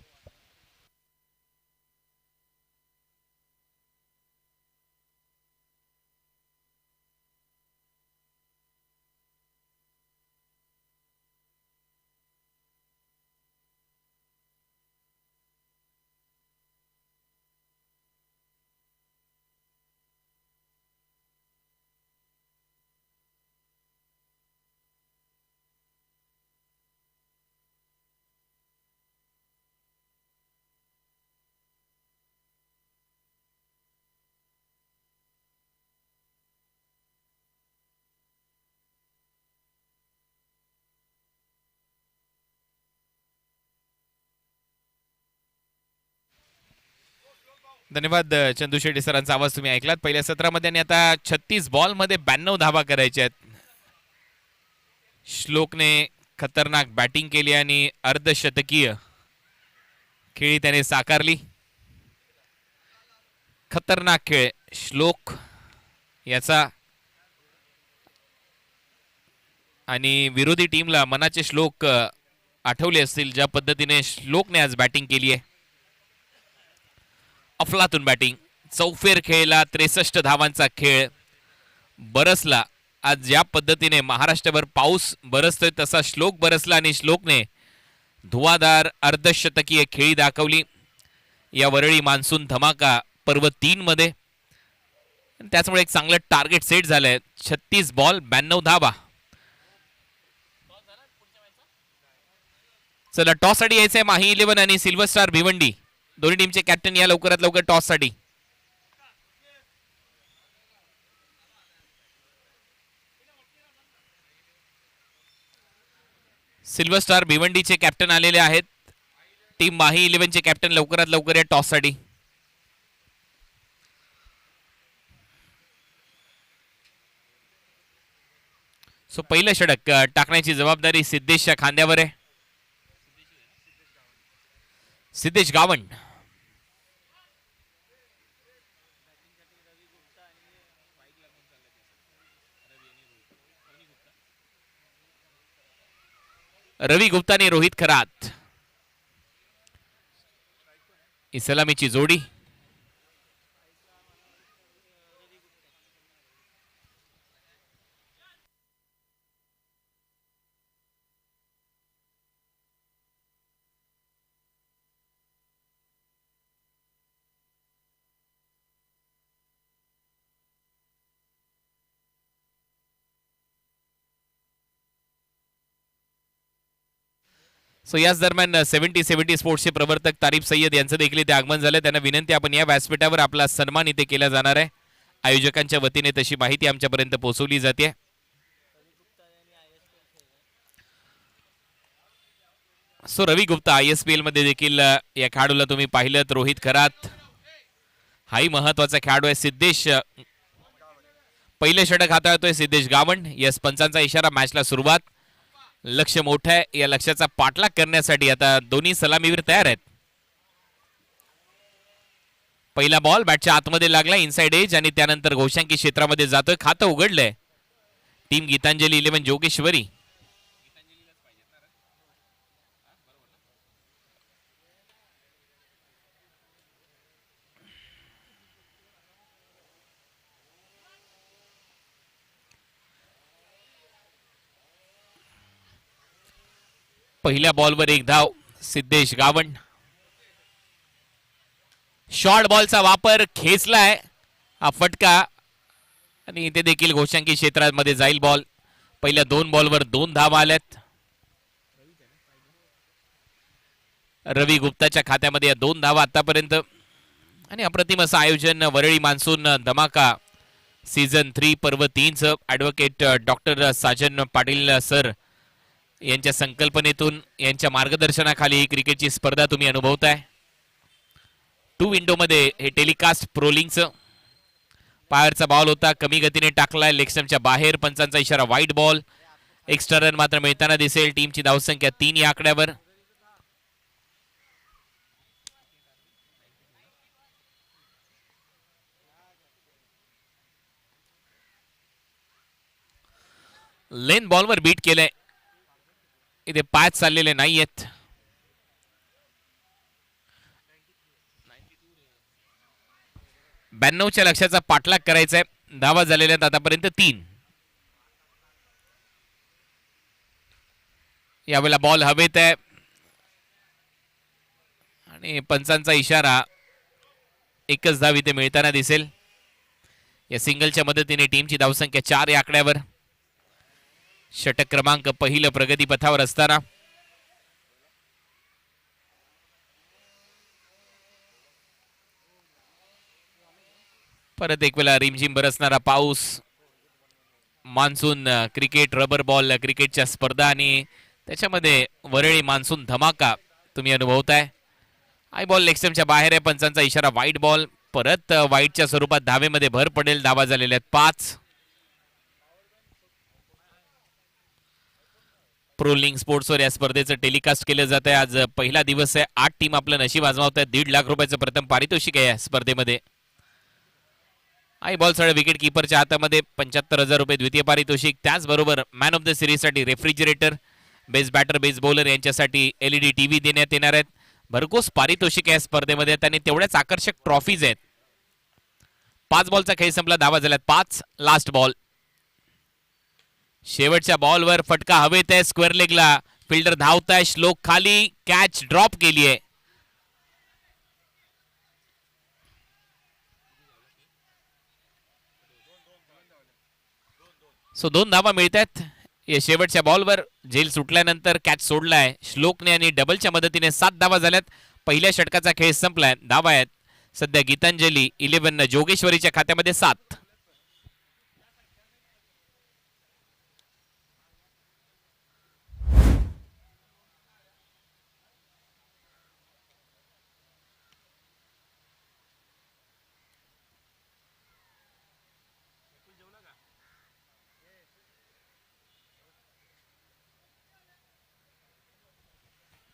धन्यवाद चंदू शेट्टी सरांचा आवाज तुम्ही ऐकलात पहिल्या सत्रामध्ये. आणि आता 36 बॉलमध्ये 92 धावा करायच्या आहेत. श्लोकने खतरनाक बॅटिंग केली आणि अर्धशतकीय खेळी त्याने साकारली. खतरनाक खेळ श्लोक याचा आणि विरोधी टीमला मनाचे श्लोक आठवले असतील ज्या पद्धतीने श्लोकने आज बॅटिंग केली आहे. अफलातून बॅटिंग, चौफेर खेळला, 63 धावांचा खेळ बरसला. आज ज्या पद्धतीने महाराष्ट्रभर पाऊस बरसतोय तसा श्लोक बरसला आणि श्लोकने धुवाधार अर्धशतकीय खेळी दाखवली या वरळी मान्सून धमाका पर्व 3 मध्ये. त्याचमुळे एक चांगलं टार्गेट सेट झालंय. 36 बॉल 92 धावा. चला टॉस साठी यायचंय माही 11 आणि सिल्वर स्टार भिवंडी दोन्ही टीमचे कॅप्टन या लवकरात लवकर टॉस साठी. सिल्वर स्टार भिवंडीचे कॅप्टन आलेले आहेत. टीम माही 11 चे कॅप्टन लवकरात लवकर या टॉस साठी. सो पहिलं षटक टाकण्याची जबाबदारी सिद्धेशच्या खांद्यावर आहे. सिद्धेश गावंड. रवी गुप्ता आणि रोहित खरात ही सलामीची जोडी. सो याच दरम्यान 70 स्पोर्ट्सचे प्रवर्तक तारीफ सय्यद यांचं देखील इथे आगमन झालं. त्यांना विनंती आपण या व्यासपीठावर आपला सन्मान इथे केला जाणार आहे. आयोजकांच्या वतीने तशी माहिती आमच्यापर्यंत पोहोचवली जाते. सो रवी गुप्ता ISPL मध्ये देखील या खेळाडूला तुम्ही पाहिलं. रोहित खरात हाही महत्वाचा खेळाडू आहे. सिद्धेश पहिले षटक हाताळतोय सिद्धेश गावंड. यस पंचांचा इशारा, मॅचला सुरुवात. लक्ष मोठं आहे. या लक्ष्याचा पाठलाग करण्यासाठी आता दोन्ही सलामीवीर तयार आहेत. पहिला बॉल बॅटच्या आतमध्ये लागला इनसाइड एज आणि त्यानंतर घोषांकी क्षेत्रामध्ये जातोय. खातं उघडलंय टीम गीतांजली 11 जोगेश्वरी. पहिल्या बॉलवर एक धाव सिद्धेश गावंड. शॉर्ट बॉलचा वापर खेचलाय हा फटका आणि इथे देखील घोषांकी क्षेत्रामध्ये जाईल बॉल. पहिल्या 2 बॉलवर 2 धावा आल्यात. रवी गुप्ताच्या खात्यामध्ये या 2 धावा आतापर्यंत. आणि अप्रतिम असं आयोजन वरळी मान्सून धमाका सीझन 3 पर्व 3चं advocate doctor Sajan Patil sir यांच्या संकल्पनेतून यांच्या मार्गदर्शनाखाली ही क्रिकेटची स्पर्धा तुम्ही अनुभवताय. 2 विंडोमध्ये हे टेलिकास्ट प्रोलिंगचं. पायरचा बॉल होता, कमी गतीने टाकलाय लेग स्टंपच्या बाहेर. पंचांचा इशारा वाईड बॉल. एक्स्ट्रा रन मात्र मिळताना दिसेल. टीमची धावसंख्या 3 या आकड्यावर. लेन बॉलवर बीट केलंय. इथे पाच चाललेले नाहीयेत. ब्याण्णवच्या लक्ष्याचा पाठलाग करायचा आहे. धावा झालेल्या आहेत आतापर्यंत 3. यावेळेला बॉल हवेत आहे आणि पंचांचा इशारा. एकच धाव इथे मिळताना दिसेल. या सिंगलच्या मदतीने टीमची धावसंख्या 4 या आकड्यावर. षटक क्रमांक पहिलं प्रगतीपथावर असताना परत एक वेळा रिमझिम बरसणारा पाऊस. मान्सून क्रिकेट, रबर बॉल क्रिकेटच्या स्पर्धा आणि त्याच्यामध्ये वरळी मान्सून धमाका तुम्ही अनुभवताय. आय बॉल लेग स्टंपच्या बाहेर आहे. पंचांचा इशारा वाईड बॉल. परत वाईटच्या स्वरूपात धावेमध्ये भर पडेल. धावा झालेल्या आहेत 5. प्रो लिंक स्पोर्ट्सवर या स्पर्धेचं टेलिकास्ट केलं जात आहे. आज पहिला दिवस आहे. 8 टीम आपलं नशीब आजमावत आहेत. 1.5 लाख रुपयाचं प्रथम पारितोषिक आहे या स्पर्धेमध्ये. आई बॉलसह विकेट किपरच्या हातामध्ये 75,000 रुपये द्वितीय पारितोषिक. त्याचबरोबर मॅन ऑफ द सिरीजसाठी refrigerator, best batter best bowler यांच्यासाठी LED टीव्ही देण्यात येणार आहेत. भरघोस पारितोषिक या स्पर्धेमध्ये आहेत आणि तेवढ्याच आकर्षक ट्रॉफीज आहेत. 5 बॉलचा खेळ संपला. धावा झाल्यात 5. Last ball. शेवटच्या बॉलवर फटका हवेत आहे. स्क्वेअर लेगला फिल्डर धावताय. श्लोक खाली, कॅच ड्रॉप केली आहे. सो 2 धावा मिळत आहेत. या शेवटच्या बॉलवर झेल सुटल्यानंतर कॅच सोडलाय श्लोकने आणि डबलच्या मदतीने 7 धावा झाल्यात. पहिल्या षटकाचा खेळ संपलाय. धावा आहेत सध्या गीतांजली 11 जोगेश्वरीच्या खात्यामध्ये 7.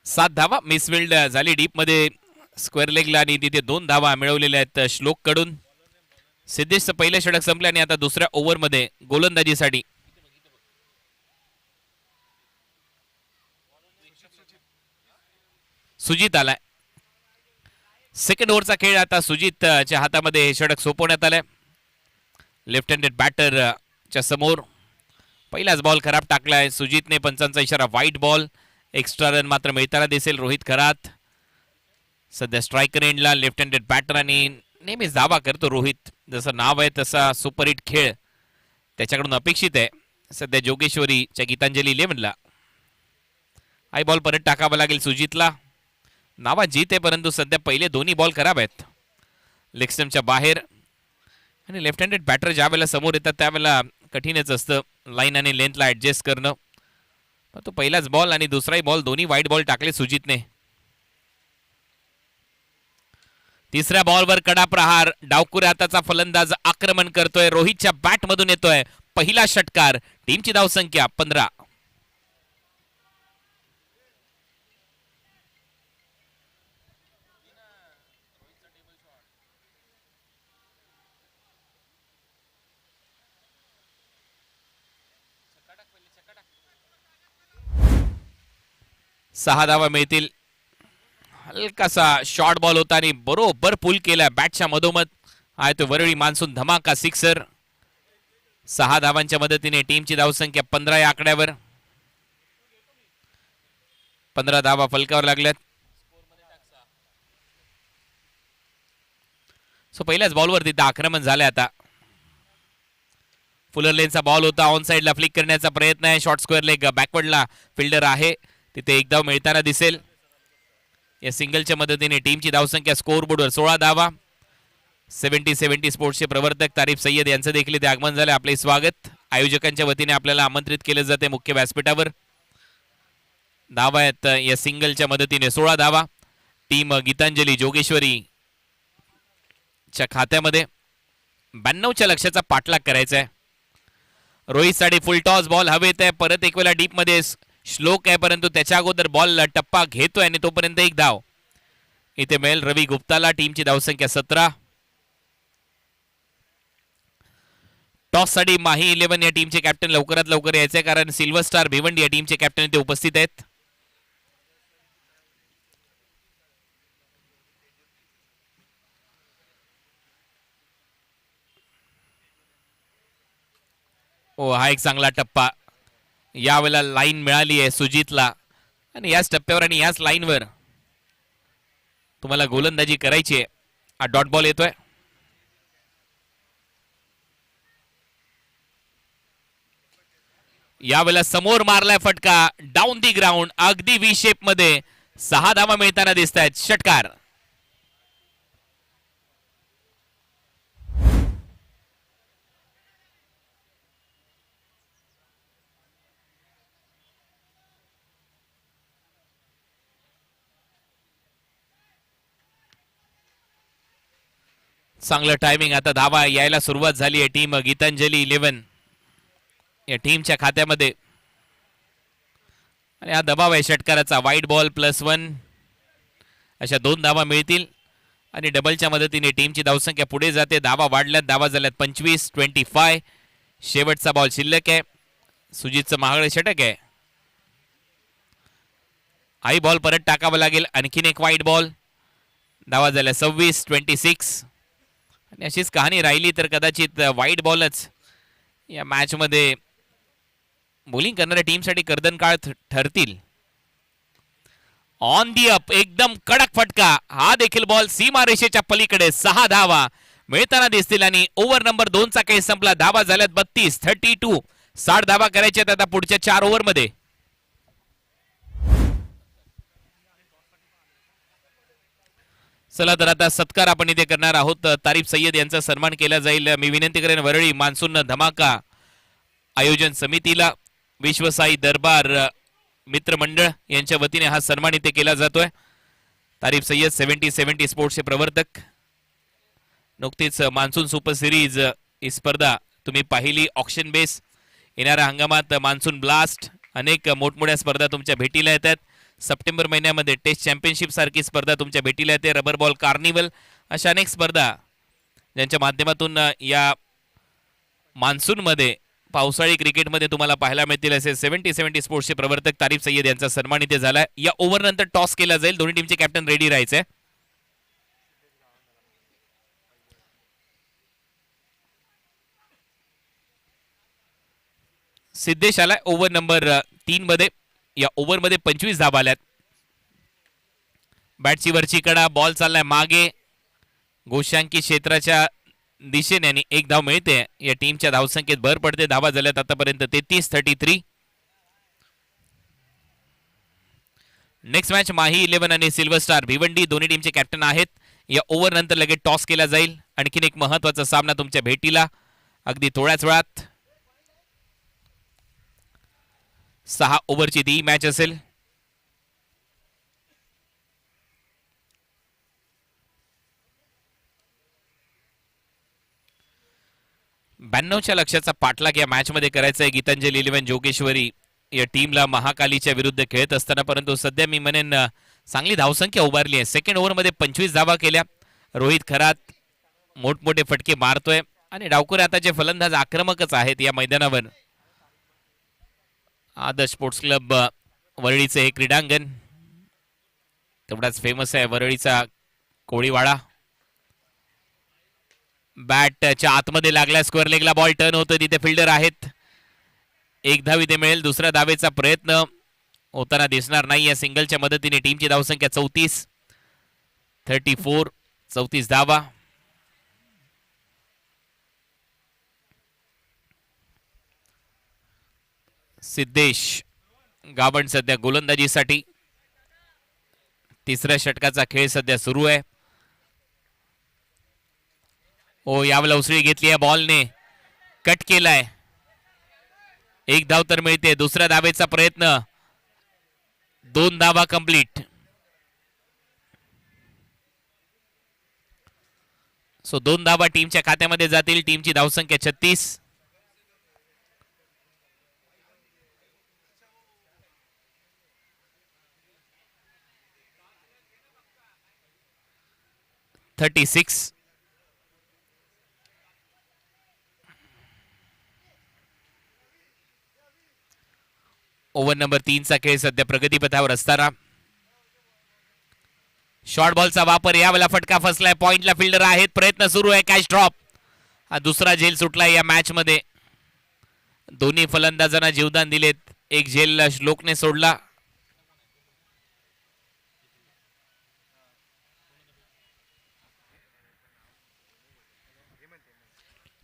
सात धावा मिसफिल्ड झाली डीप मध्ये स्क्वेअर लेगला आणि तिथे 2 धावा मिळवलेल्या आहेत श्लोक कडून. सिद्धेश पहिलं षटक संपलं आणि आता दुसऱ्या ओव्हरमध्ये गोलंदाजीसाठी सुजित आलाय. सेकंड ओव्हरचा खेळ आता सुजितच्या हातामध्ये हे षटक सोपवण्यात आलंय. लेफ्ट हँडेड बॅटर च्या समोर पहिलाच बॉल खराब टाकलाय सुजितने. पंचांचा इशारा वाईट बॉल. एक्स्ट्रा रन मात्र मिळताना दिसेल. रोहित खरात सध्या स्ट्रायकर एंडला. लेफ्ट हँडेड बॅटर आणि नेहमीच धावा करतो रोहित. जसं नाव आहे तसा सुपरहिट खेळ त्याच्याकडून अपेक्षित आहे. सध्या जोगेश्वरीच्या गीतांजली 11ला. हाय बॉल परत टाकावा लागेल सुजितला. नावा जीत आहे परंतु सध्या पहिले दोन्ही बॉल खराब आहेत. लेग स्टंपच्या बाहेर आणि लेफ्ट हँडेड बॅटर ज्या वेळेला समोर येतात त्यावेळेला कठीणच असतं लाईन आणि लेंथला ऍडजस्ट करणं. तो पहिलाच बॉल आणि दुसराही बॉल दोन्ही वाईट बॉल टाकले सुजितने. तिसऱ्या बॉलवर कडा प्रहार. डावकुऱ्या हाताचा फलंदाज आक्रमण करतोय. रोहितच्या बॅट मधून येतोय पहिला षटकार. टीमची धावसंख्या 15. सहा धावा मिळतील. हलकासा शॉर्ट बॉल होता आणि बरोबर पुल केला बॅटच्या मधोमध. आहे तो वरळी मान्सून धमाका सिक्सर. 6 धावांच्या मदतीने टीमची धावसंख्या 15 या आकड्यावर. 15 धावा फलकावर लागल्यात. सो पहिल्याच बॉलवर तिथं आक्रमण झालंय आता. फुलर लेनचा बॉल होता. ऑन साइडला फ्लिक करण्याचा प्रयत्न आहे. शॉर्ट स्क्वेअर लेग बॅकवर्डला फिल्डर आहे तिथे एक धाव मिळताना दिसेल. या सिंगलच्या मदतीने टीमची धावसंख्या स्कोअर बोर्डवर 16 धावा. 70-70 स्पोर्ट्सचे प्रवर्तक तारीफ सय्यद यांचं देखील इथे आगमन झाले. आपले स्वागत. आयोजकांच्या वतीने आपल्याला आमंत्रित केले जाते मुख्य व्यासपीठावर. धावा आहेत या सिंगलच्या मदतीने 16 धावा. टीम गीतांजली जोगेश्वरी च्या खात्यामध्ये 92च्या लक्ष्याचा पाठलाग करायचा आहे. रोहित साठी फुल टॉस बॉल हवेत आहे. परत एक वेळा डीप मध्ये श्लोक आहे परंतु त्याच्या अगोदर बॉल टप्पा घेतोय आणि तोपर्यंत एक धाव इथे मिळेल रवी गुप्ताला. टीमची धावसंख्या 17. टॉस साठी माही 11 या टीमचे कॅप्टन लवकरात लवकर यायचे कारण सिल्वर स्टार भिवंडी या टीमचे कॅप्टन इथे उपस्थित आहेत. हा एक चांगला टप्पा. यावेळेला लाईन मिळाली आहे सुजितला आणि याच टप्प्यावर आणि याच लाईनवर तुम्हाला गोलंदाजी करायची आहे. हा डॉट बॉल येतोय. यावेळेला समोर मारलाय फटका डाऊन दी ग्राउंड. अगदी व्ही शेप मध्ये 6 धावा मिळताना दिसत आहेत. षटकार. चांगलं टायमिंग. आता धावा यायला सुरुवात झाली आहे टीम गीतांजली 11 या टीमच्या खात्यामध्ये. आणि हा दबाव आहे षटकाराचा. वाईट बॉल +1 अशा 2 धावा मिळतील आणि डबलच्या मदतीने टीमची धावसंख्या पुढे जाते. धावा वाढल्यात, धावा झाल्यात 25. शेवटचा बॉल शिल्लक आहे. सुजितचं महागडे षटक आहे. हाही बॉल परत टाकावा लागेल. आणखीन एक वाईट बॉल. धावा झाल्या 26. आणि अशीच कहाणी राहिली तर कदाचित वाईट बॉलच या मॅचमध्ये बॉलिंग करणाऱ्या टीमसाठी कर्दनकाळ ठरतील. ऑन दी अप एकदम कडक फटका. हा देखील बॉल सीमारेषेच्या पलीकडे. 6 धावा मिळताना दिसतील आणि ओव्हर नंबर 2 चा खेळ संपला. धावा झाल्यात 32. 60 धावा करायच्यात आता पुढच्या 4 ओव्हरमध्ये. चला तर आता सत्कार आपण इथे करणार आहोत. तारिफ सय्यद यांचा सन्मान केला जाईल. मी विनंती करेन वरळी मान्सून धमाका आयोजन समितीला, विश्वसाई दरबार मित्रमंडळ यांच्या वतीने हा सन्मान इथे केला जातोय. तारिफ सय्यद 70-70 स्पोर्ट्सचे प्रवर्तक. नुकतीच मान्सून सुपर सिरीज ही स्पर्धा तुम्ही पाहिली. Auction base. येणाऱ्या हंगामात मान्सून ब्लास्ट अनेक मोठमोठ्या स्पर्धा तुमच्या भेटीला येतात. सप्टेंबर महिन्यामध्ये टेस्ट चॅम्पियनशिप सारखी स्पर्धा तुमच्या भेटीला येते. रबर बॉल कार्निवल अशा अनेक स्पर्धा ज्यांच्या माध्यमातून या मान्सूनमध्ये पावसाळी क्रिकेटमध्ये तुम्हाला पाहायला मिळतील. असे 70-70 स्पोर्ट्सचे प्रवर्तक तारिफ सय्यद यांचा सन्मान इथे झाला. या ओव्हर नंतर टॉस केला जाईल. दोन्ही टीमचे कॅप्टन रेडी राहायचे. सिद्धेश आलाय ओव्हर नंबर 3 मध्ये. या ओव्हर मध्ये 25 धावा आल्यात. बॅटची वरची कडा. बॉल चाललाय मागे गोशांकी क्षेत्राच्या दिशेने आणि 1 धाव मिळते. या टीमच्या धावसंख्येत भर पडते. धावा झाल्यात आतापर्यंत 33. नेक्स्ट मॅच माही 11 आणि सिल्वर स्टार भिवंडी दोन्ही टीमचे कॅप्टन आहेत. या ओव्हर नंतर लगेच टॉस केला जाईल. आणखीन एक महत्वाचा सामना तुमच्या भेटीला अगदी थोड्याच वेळात. 6 ओव्हरची ती मॅच असेल. ब्याण्णवच्या लक्ष्याचा पाठलाग या मॅच मध्ये करायचा आहे गीतांजली 11 जोगेश्वरी या टीमला महाकालीच्या विरुद्ध खेळत असताना. परंतु सध्या मी म्हणेन चांगली धावसंख्या उभारली आहे. सेकंड ओव्हर मध्ये 25 धावा केल्या. रोहित खरात मोठमोठे फटके मारतोय आणि डावखुरे आताचे फलंदाज आक्रमकच आहेत या मैदानावर. आदर्श स्पोर्ट्स क्लब वरळीचे हे क्रीडांगण तेवढाच फेमस आहे. वरळीचा कोळीवाडा. बॅटच्या आतमध्ये लागला. स्क्वेअर लेगला बॉल टर्न होतो. तिथे फिल्डर आहेत. 1 धाव इथे मिळेल. दुसऱ्या धावेचा प्रयत्न होताना दिसणार नाही. या सिंगलच्या मदतीने टीमची धावसंख्या 34 धावा. सिद्धेश गावंड सध्या गोलंदाजीसाठी. तिसऱ्या षटकाचा खेळ सध्या सुरू आहे. ओ यावेळेला उसळी घेतली आहे. बॉलने कट केलाय. 1 धाव तर मिळते. दुसऱ्या धावेचा प्रयत्न. 2 धावा कंप्लीट. सो 2 धावा टीमच्या खात्यामध्ये जातील. टीमची धावसंख्या 36. ओव्हर नंबर 3 चा खेळ सध्या प्रगतीपथावर असताना शॉर्ट बॉलचा वापर. यावेळेला फटका फसलाय. पॉइंटला फिल्डर आहेत. प्रयत्न सुरू आहे. Catch drop. हा दुसरा झेल सुटलाय या मॅच मध्ये. दोन्ही फलंदाजांना जीवदान दिलेत. एक झेल श्लोकने सोडला.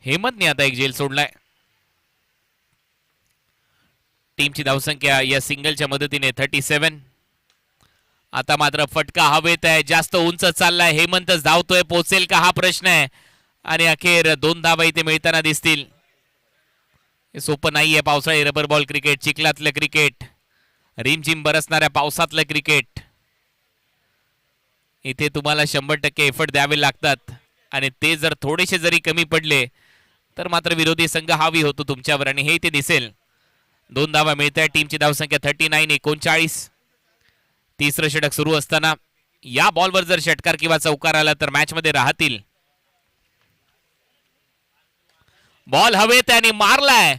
हेमंतने आता एक झेल सोडलाय. टीमची धावसंख्या या सिंगलच्या मदतीने 37. आता मात्र फटका हवेत आहे. जास्त उंच चाललाय. हेमंतच धावतोय. पोचेल का हा प्रश्न आहे. आणि अखेर 2 धावा इथे मिळताना दिसतील. हे सोपं नाहीये. पावसाळी रबर बॉल क्रिकेट, चिखलातलं क्रिकेट, रिमझिम बरसणाऱ्या पावसातलं क्रिकेट. इथे तुम्हाला 100% एफर्ट द्यावे लागतात. आणि ते जर थोडेसे जरी कमी पडले तर मात्र विरोधी संघ हावी होतो तुमच्यावर आणि हे ते दिसेल. 2 धावा मिळत आहे. टीमची धावसंख्या 39-39. तिसरं षटक सुरू असताना या बॉलवर जर षटकार किंवा चौकार आला तर मॅच मध्ये राहतील. बॉल हवेत आणि मारलाय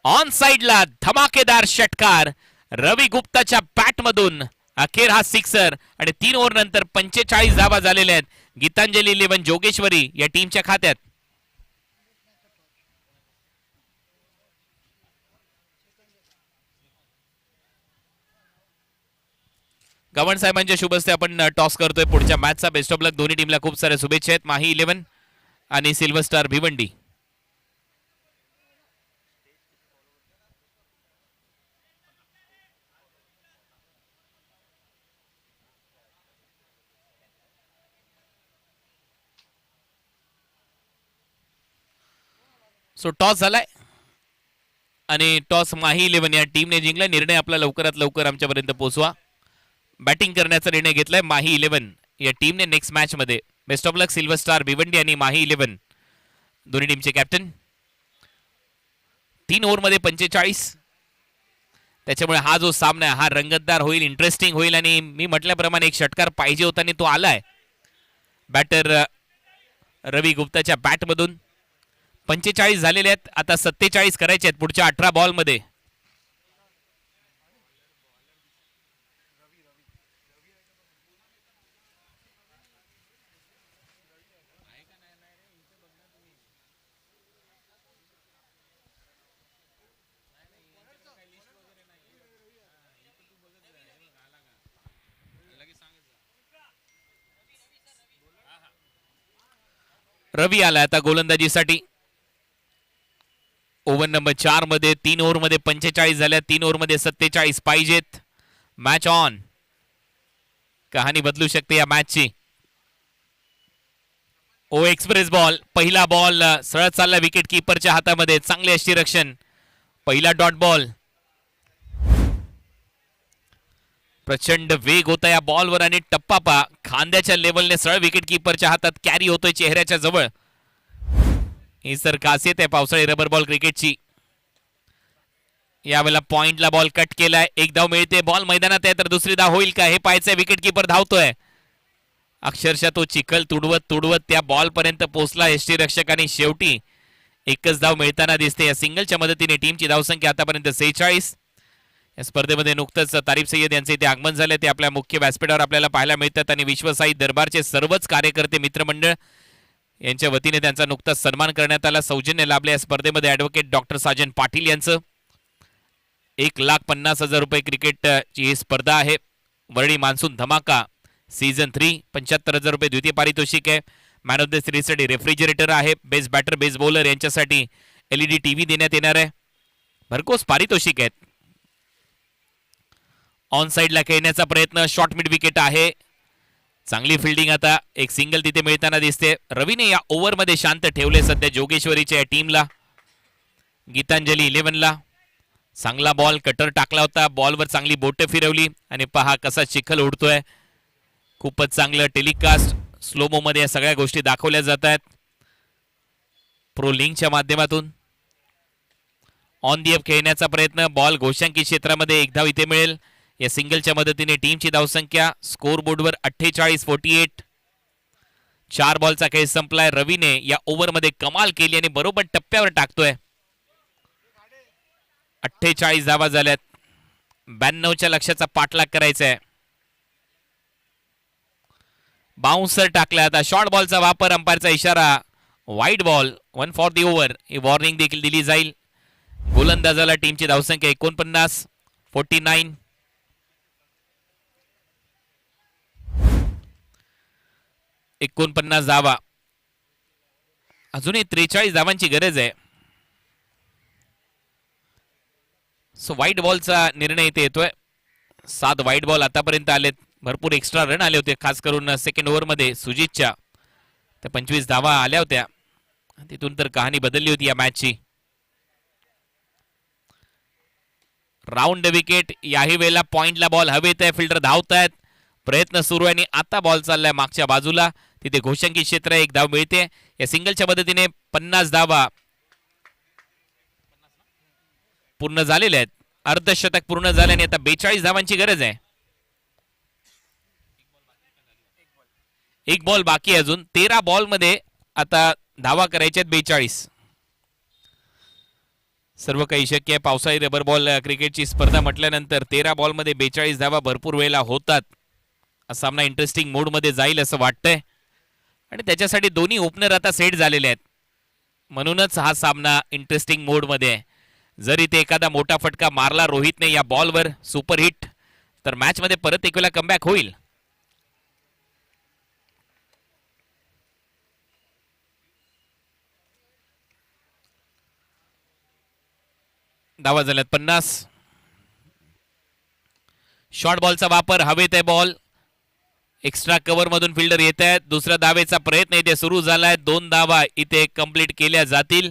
ऑन साइडला धमाकेदार षटकार रवी गुप्ताच्या बॅट मधून. अखेर हा सिक्सर आणि 3 ओव्हर नंतर 45 धावा झालेल्या आहेत गीतांजली 11 जोगेश्वरी या टीमच्या खात्यात. गव्हर्न साहेबांच्या शुभ हस्ते आपण टॉस करतोय पुढच्या मॅचचा. बेस्ट ऑफ लक दोन्ही टीमला. खूप साऱ्या शुभेच्छा आहेत. माही 11 आणि silver star Bhiwandi. So toss झालाय आणि टॉस माही 11 या टीमने जिंकला. निर्णय आपला लवकरात लवकर आमच्यापर्यंत पोहोचवा. बॅटिंग करण्याचा निर्णय घेतलाय माही 11 या टीमने नेक्स्ट मॅच मध्ये. Best of luck silver star Bhiwandi आणि माही 11 दोन्ही टीमचे कॅप्टन. 3 ओव्हर मध्ये 45. त्याच्यामुळे हा जो सामना आहे हा रंगतदार होईल, इंटरेस्टिंग होईल आणि मी म्हटल्याप्रमाणे एक षटकार पाहिजे होता आणि तो आलाय बॅटर रवी गुप्ताच्या बॅट मधून. 45 झालेले आहेत. आता 47 करायचे आहेत पुढच्या 18 बॉल मध्ये. रवी आला आता गोलंदाजीसाठी. ओव्हर नंबर 4 मध्ये 3 ओव्हर मध्ये 45 झाल्या. 3 ओव्हर मध्ये 47 पाहिजेत. Match on. कहाणी बदलू शकते या मॅचची. ओ एक्सप्रेस बॉल. पहिला बॉल सरळ चालला विकेट कीपरच्या हातामध्ये. चांगले यष्टीरक्षण. पहिला डॉट बॉल. प्रचंड वेग होता या बॉलवर आणि टप्पा पा खांद्याच्या लेवलने सरळ विकेट कीपरच्या हातात कॅरी होतोय चेहऱ्याच्या जवळ. ही सर खासियत आहे पावसाळी रबर बॉल क्रिकेटची. यावेळेला पॉइंटला बॉल कट केलाय. एक धाव मिळते. बॉल मैदानात आहे तर दुसरी धाव होईल का हे पाहायचंय. विकेट कीपर धावतोय. अक्षरशः तो चिखल तुडवत तुडवत त्या बॉल पर्यंत पोहोचला यष्टीरक्षक आणि शेवटी एकच धाव मिळताना दिसते. या सिंगलच्या मदतीने टीमची धावसंख्या आतापर्यंत 46. या स्पर्धेमध्ये नुकतंच तारीफ सय्यद यांचे इथे आगमन झाले. ते आपल्या मुख्य व्यासपीठावर आपल्याला पाहायला मिळतात आणि विश्वसाई दरबारचे सर्वच कार्यकर्ते मित्रमंडळ यांच्या वतीने त्यांचा नुकताच सन्मान करण्यात आला. सौजन्य लाभले या स्पर्धेमध्ये ॲडव्होकेट डॉक्टर साजन पाटील यांचं. 1,50,000 रुपये क्रिकेटची ही स्पर्धा आहे. वरळी मान्सून धमाका सीझन 3 75,000 रुपये द्वितीय पारितोषिक आहे. मॅन ऑफ द सिरीजसाठी रेफ्रिजरेटर आहे. बेस्ट बॅटर बेस्ट बॉलर यांच्यासाठी LED TV देण्यात येणार आहे. भरघोस पारितोषिक आहेत. ऑन साइडला खेळण्याचा प्रयत्न. शॉर्ट मिड विकेट आहे. चांगली फिल्डिंग. आता एक सिंगल तिथे मिळताना दिसते. रवीने या ओव्हर मध्ये शांत ठेवले सध्या जोगेश्वरीच्या या टीमला. गीतांजली 11 ला चांगला बॉल कटर टाकला होता. बॉलवर चांगली बोट फिरवली आणि पहा कसा चिखल उडतोय. खूपच चांगलं टेलिकास्ट स्लोमो मध्ये या सगळ्या गोष्टी दाखवल्या जात आहेत प्रो लिंकच्या माध्यमातून. ऑन दी अप खेळण्याचा प्रयत्न. बॉल घोषांकित क्षेत्रामध्ये एक धाव इथे मिळेल. या सिंगलच्या मदतीने टीमची धावसंख्या स्कोर बोर्डवर 48-48. 4 बॉलचा खेळ संपलाय. रवीने या ओव्हर मध्ये कमाल केली आणि बरोबर टप्प्यावर टाकतोय. 48 धावा झाल्यात. 92च्या लक्ष्याचा पाठलाग करायचा आहे. बाउन्सर टाकला. आता शॉर्ट बॉलचा वापर. अंपायरचा इशारा. Wide ball. 1 for the over he warning देखील दिली जाईल. गोलंदाजाला टीमची धावसंख्या 49. 49 धावा. अजूनही 43 धावांची गरज आहे. सो वाईट बॉलचा निर्णय इथे येतोय. 7 वाईट बॉल आतापर्यंत आलेत. भरपूर एक्स्ट्रा रन आले होते खास करून सेकंड ओव्हर मध्ये सुजितच्या. त्या 25 धावा आल्या होत्या. तिथून तर कहाणी बदलली होती या मॅचची. Round wicket. याही वेळेला पॉइंटला बॉल हवेत आहे. फिल्डर धावतायत. प्रयत्न सुरू आहे आणि आता बॉल चाललाय मागच्या बाजूला, तिथे घोषंकी क्षेत्र, एक धाव मिळते. या सिंगलच्या मदतीने 50 धावा पूर्ण झालेल्या आहेत. अर्धशतक पूर्ण झाल्याने आता 42 धावांची गरज आहे. एक बॉल बाकी आहे अजून. 13 बॉल मध्ये आता धावा करायच्या आहेत 42. सर्व काही शक्य आहे. पावसाळी रबर बॉल क्रिकेटची स्पर्धा म्हटल्यानंतर 13 बॉल मध्ये 42 धावा भरपूर वेळेला होतात. हा सामना इंटरेस्टिंग मोड मध्ये जाईल असं वाटतंय आणि त्याच्यासाठी दोन्ही ओपनर आता सेट झालेले आहेत, म्हणूनच हा सामना इंटरेस्टिंग मोड मध्ये आहे. जर इथे एखादा मोठा फटका मारला रोहितने या बॉलवर सुपर हिट, तर मॅच मध्ये परत एक वेळा कमबॅक होईल. धावा झाल्यात 50. शॉर्ट बॉलचा वापर, हवेत आहे बॉल, एक्स्ट्रा कव्हर मधून फिल्डर येत आहेत. दुसऱ्या धावेचा प्रयत्न इथे सुरू झालाय. 2 धावा इथे कंप्लीट केल्या जातील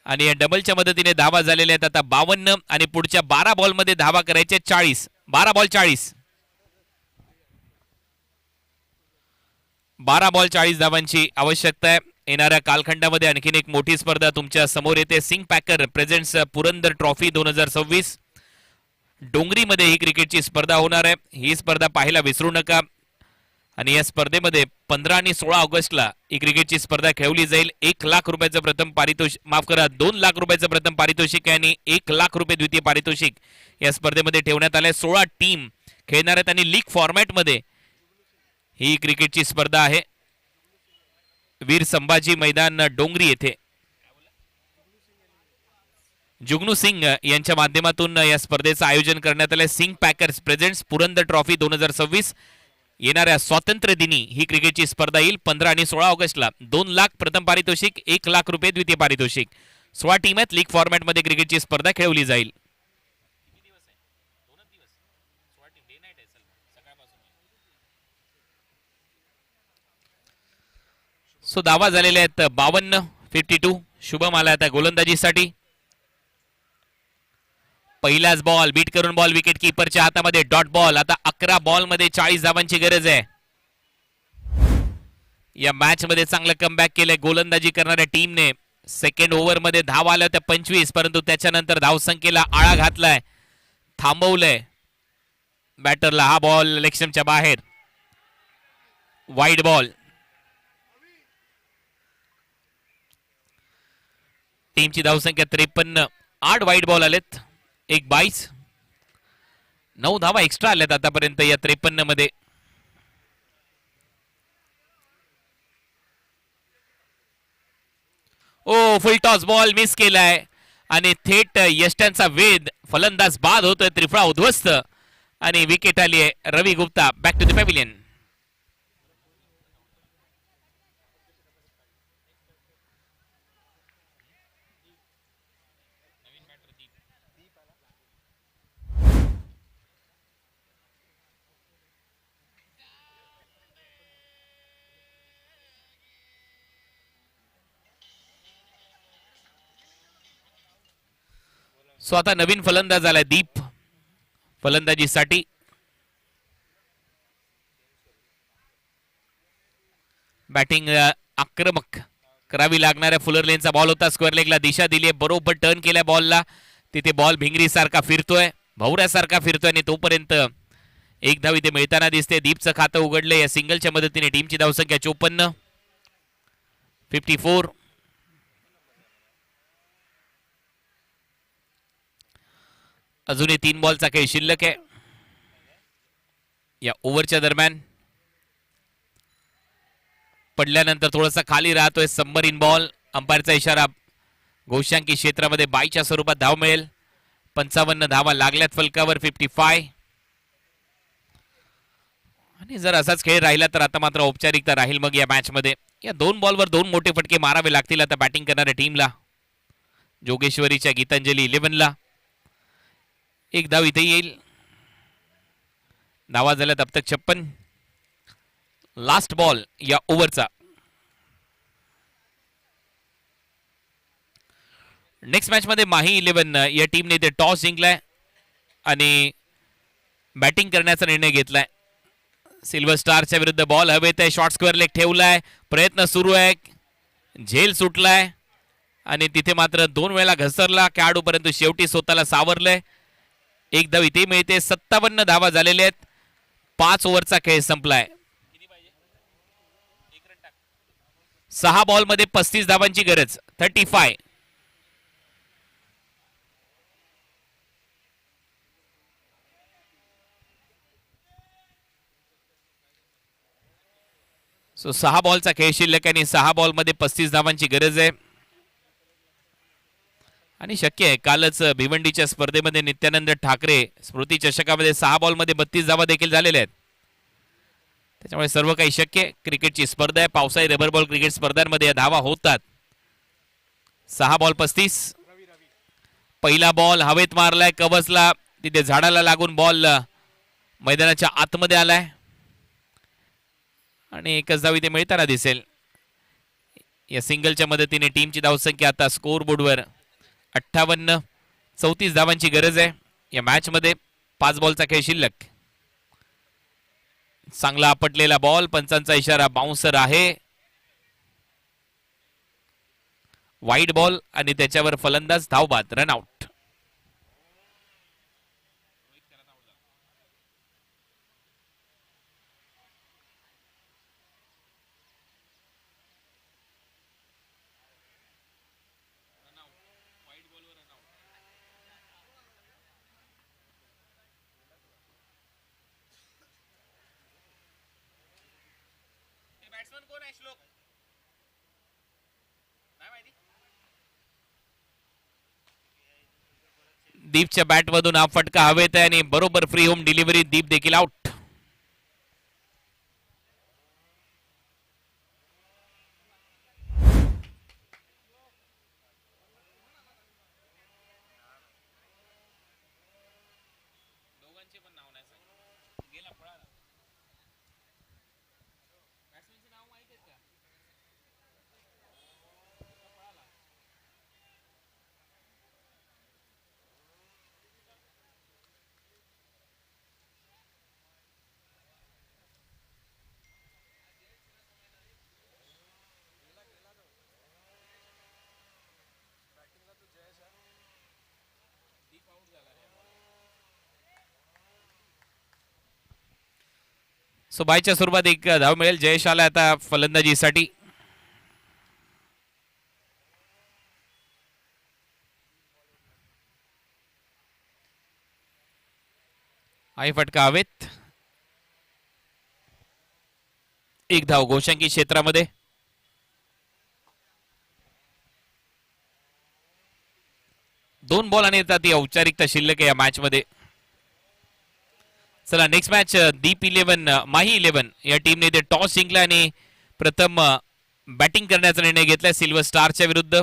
आणि या डबलच्या मदतीने धावा झालेल्या आहेत आता 52 आणि पुढच्या 12 बॉल मध्ये धावा करायचे 40. 12 बॉल 40. 12 बॉल 40 धावांची आवश्यकता आहे. येणाऱ्या कालखंडामध्ये आणखीन एक मोठी स्पर्धा तुमच्या समोर येते. Singh packer presents Purandar trophy 2026. डोंगरीमध्ये ही क्रिकेटची स्पर्धा होणार आहे. ही स्पर्धा पाहायला विसरू नका. आणि या स्पर्धेमध्ये 15 आणि 16 ऑगस्टला ही क्रिकेटची स्पर्धा खेळवली जाईल. 1 लाख रुपयाचं प्रथम पारितोषिक, माफ करा 2 लाख रुपयाचं प्रथम पारितोषिक आहे आणि 1 लाख रुपये द्वितीय पारितोषिक या स्पर्धेमध्ये ठेवण्यात आले. 16 टीम खेळणार आहेत आणि लीग फॉर्मॅटमध्ये ही क्रिकेटची स्पर्धा आहे. वीर संभाजी मैदान डोंगरी येथे जुगनू सिंग यांच्या माध्यमातून या स्पर्धेचं आयोजन करण्यात आलंय. Singh packers presents Purandar trophy 2026. येणाऱ्या स्वातंत्र्य दिनी ही क्रिकेटची स्पर्धा येईल. 15 आणि 16 ऑगस्टला 2 लाख प्रथम पारितोषिक, 1 लाख रुपये द्वितीय पारितोषिक. 16 टीम आहेत. लीग फॉर्मॅटमध्ये क्रिकेटची स्पर्धा खेळवली जाईल. सो धावा झालेल्या आहेत 52. 52. शुभम आला आता गोलंदाजीसाठी. पहिलाच बॉल बीट करून बॉल विकेट कीपरच्या हातामध्ये, डॉट बॉल. आता 11 बॉल मध्ये 40 धावांची गरज आहे. या मॅच मध्ये चांगलं कमबॅक केलंय गोलंदाजी करणाऱ्या टीमने. सेकंड ओव्हर मध्ये धावा आल्या होत्या 25, परंतु त्याच्यानंतर धावसंख्येला आळा घातलाय, थांबवलंय बॅटरला. हा बॉल लेगस्टंपच्या बाहेर, वाईड बॉल. टीमची धावसंख्या 53. 8 वाईड बॉल आलेत, 1/22. 9 धावा एक्स्ट्रा आल्यात आतापर्यंत या 53 मध्ये. ओ फुल टॉस बॉल मिस केलाय आणि थेट यष्ट्यांचा वेध, फलंदाज बाद होतोय, त्रिफळा उद्ध्वस्त आणि विकेट आली आहे. Ravi Gupta back to the pavilion. So आता नवीन फलंदाज आलाय दीप फलंदाजीसाठी. बॅटिंग आक्रमक करावी लागणाऱ्या फुलर लेनचा बॉल होता. स्क्वेअर लेगला दिशा दिली, बरोबर टर्न केलाय बॉलला. तिथे बॉल भिंगरी सारखा फिरतोय, भवऱ्यासारखा फिरतोय आणि तोपर्यंत एक धाव इथे मिळताना दिसते. दीपचं खातं उघडलंय या सिंगलच्या मदतीने. टीमची धावसंख्या 54. 54. अजूनही 3 बॉलचा खेळ शिल्लक आहे या ओव्हरच्या दरम्यान. पडल्यानंतर थोडासा खाली राहतोय सबमरीन बॉल. अंपायरचा इशारा. घोषांकी क्षेत्रामध्ये 22च्या स्वरूपात धाव मिळेल. 55 धावा लागल्यात फलकावर. 55. आणि जर असाच खेळ राहिला तर आता मात्र औपचारिकता राहील मग या मॅच मध्ये. या 2 बॉलवर 2 मोठे फटके मारावे लागतील आता बॅटिंग करणाऱ्या टीमला. जोगेश्वरीच्या गीतांजली 11ला. 1 धाव इथे येईल. धावा झाल्यात अब तक 56. लास्ट बॉल या ओव्हरचा. नेक्स्ट मॅच मध्ये माही 11 या टीमने ते टॉस जिंकलाय आणि बॅटिंग करण्याचा निर्णय घेतलाय. सिल्वर स्टारच्या विरुद्ध बॉल हवेत आहे. शॉर्ट स्क्वेअर लेग ठेवलाय. प्रयत्न सुरू आहे. झेल सुटलाय आणि तिथे मात्र 2 वेळा घसरला खेळाडू, परंतु शेवटी स्वतःला सावरलंय. एक धाव इथे मिळते. 57 धावा झालेल्या आहेत. 5 ओव्हरचा खेळ संपलाय. 6 बॉलमध्ये 35 धावांची गरज. 35. सो 6 बॉलचा खेळ शिल्लक आणि 6 बॉलमध्ये 35 धावांची गरज आहे. आणि शक्य आहे, कालच भिवंडीच्या स्पर्धेमध्ये नित्यानंद ठाकरे स्मृती चषकामध्ये 6 बॉलमध्ये 32 धावा देखील झालेल्या आहेत. त्याच्यामुळे सर्व काही शक्य आहे. क्रिकेटची स्पर्धा आहे. पावसाळी रबर बॉल क्रिकेट स्पर्धांमध्ये या धावा होतात. 6 बॉल 35. पहिला बॉल हवेत मारलाय. कवचला, तिथे झाडाला लागून बॉल मैदानाच्या आतमध्ये आलाय आणि एकच धाव इथे मिळताना दिसेल. या सिंगलच्या मदतीने टीमची धावसंख्या आता स्कोर बोर्डवर 58. 34 धावांची गरज आहे या मॅच मध्ये. 5 बॉलचा खेळ शिल्लक. चांगला आपटलेला बॉल. पंचांचा इशारा बाउन्सर आहे. वाईड बॉल आणि त्याच्यावर फलंदाज धावबाद. रनआउट. दीपच्या बॅटमधून हा फटका हवेत आहे आणि बरोबर फ्री होम डिलिव्हरी. दीप देखील आउट. सो बायच्या स्वरूपात एक धाव मिळेल. जयेश आला आता फलंदाजीसाठी. आई फटका हवेत. एक धाव गोशांकी क्षेत्रामध्ये. दोन बॉल आणि ती औपचारिकता शिल्लक आहे या मॅच मध्ये. चला नेक्स्ट मॅच दीप 11 माही 11 या टीमने ते टॉस जिंकला आणि प्रथम बॅटिंग करण्याचा निर्णय घेतला सिल्वर स्टारच्या विरुद्ध.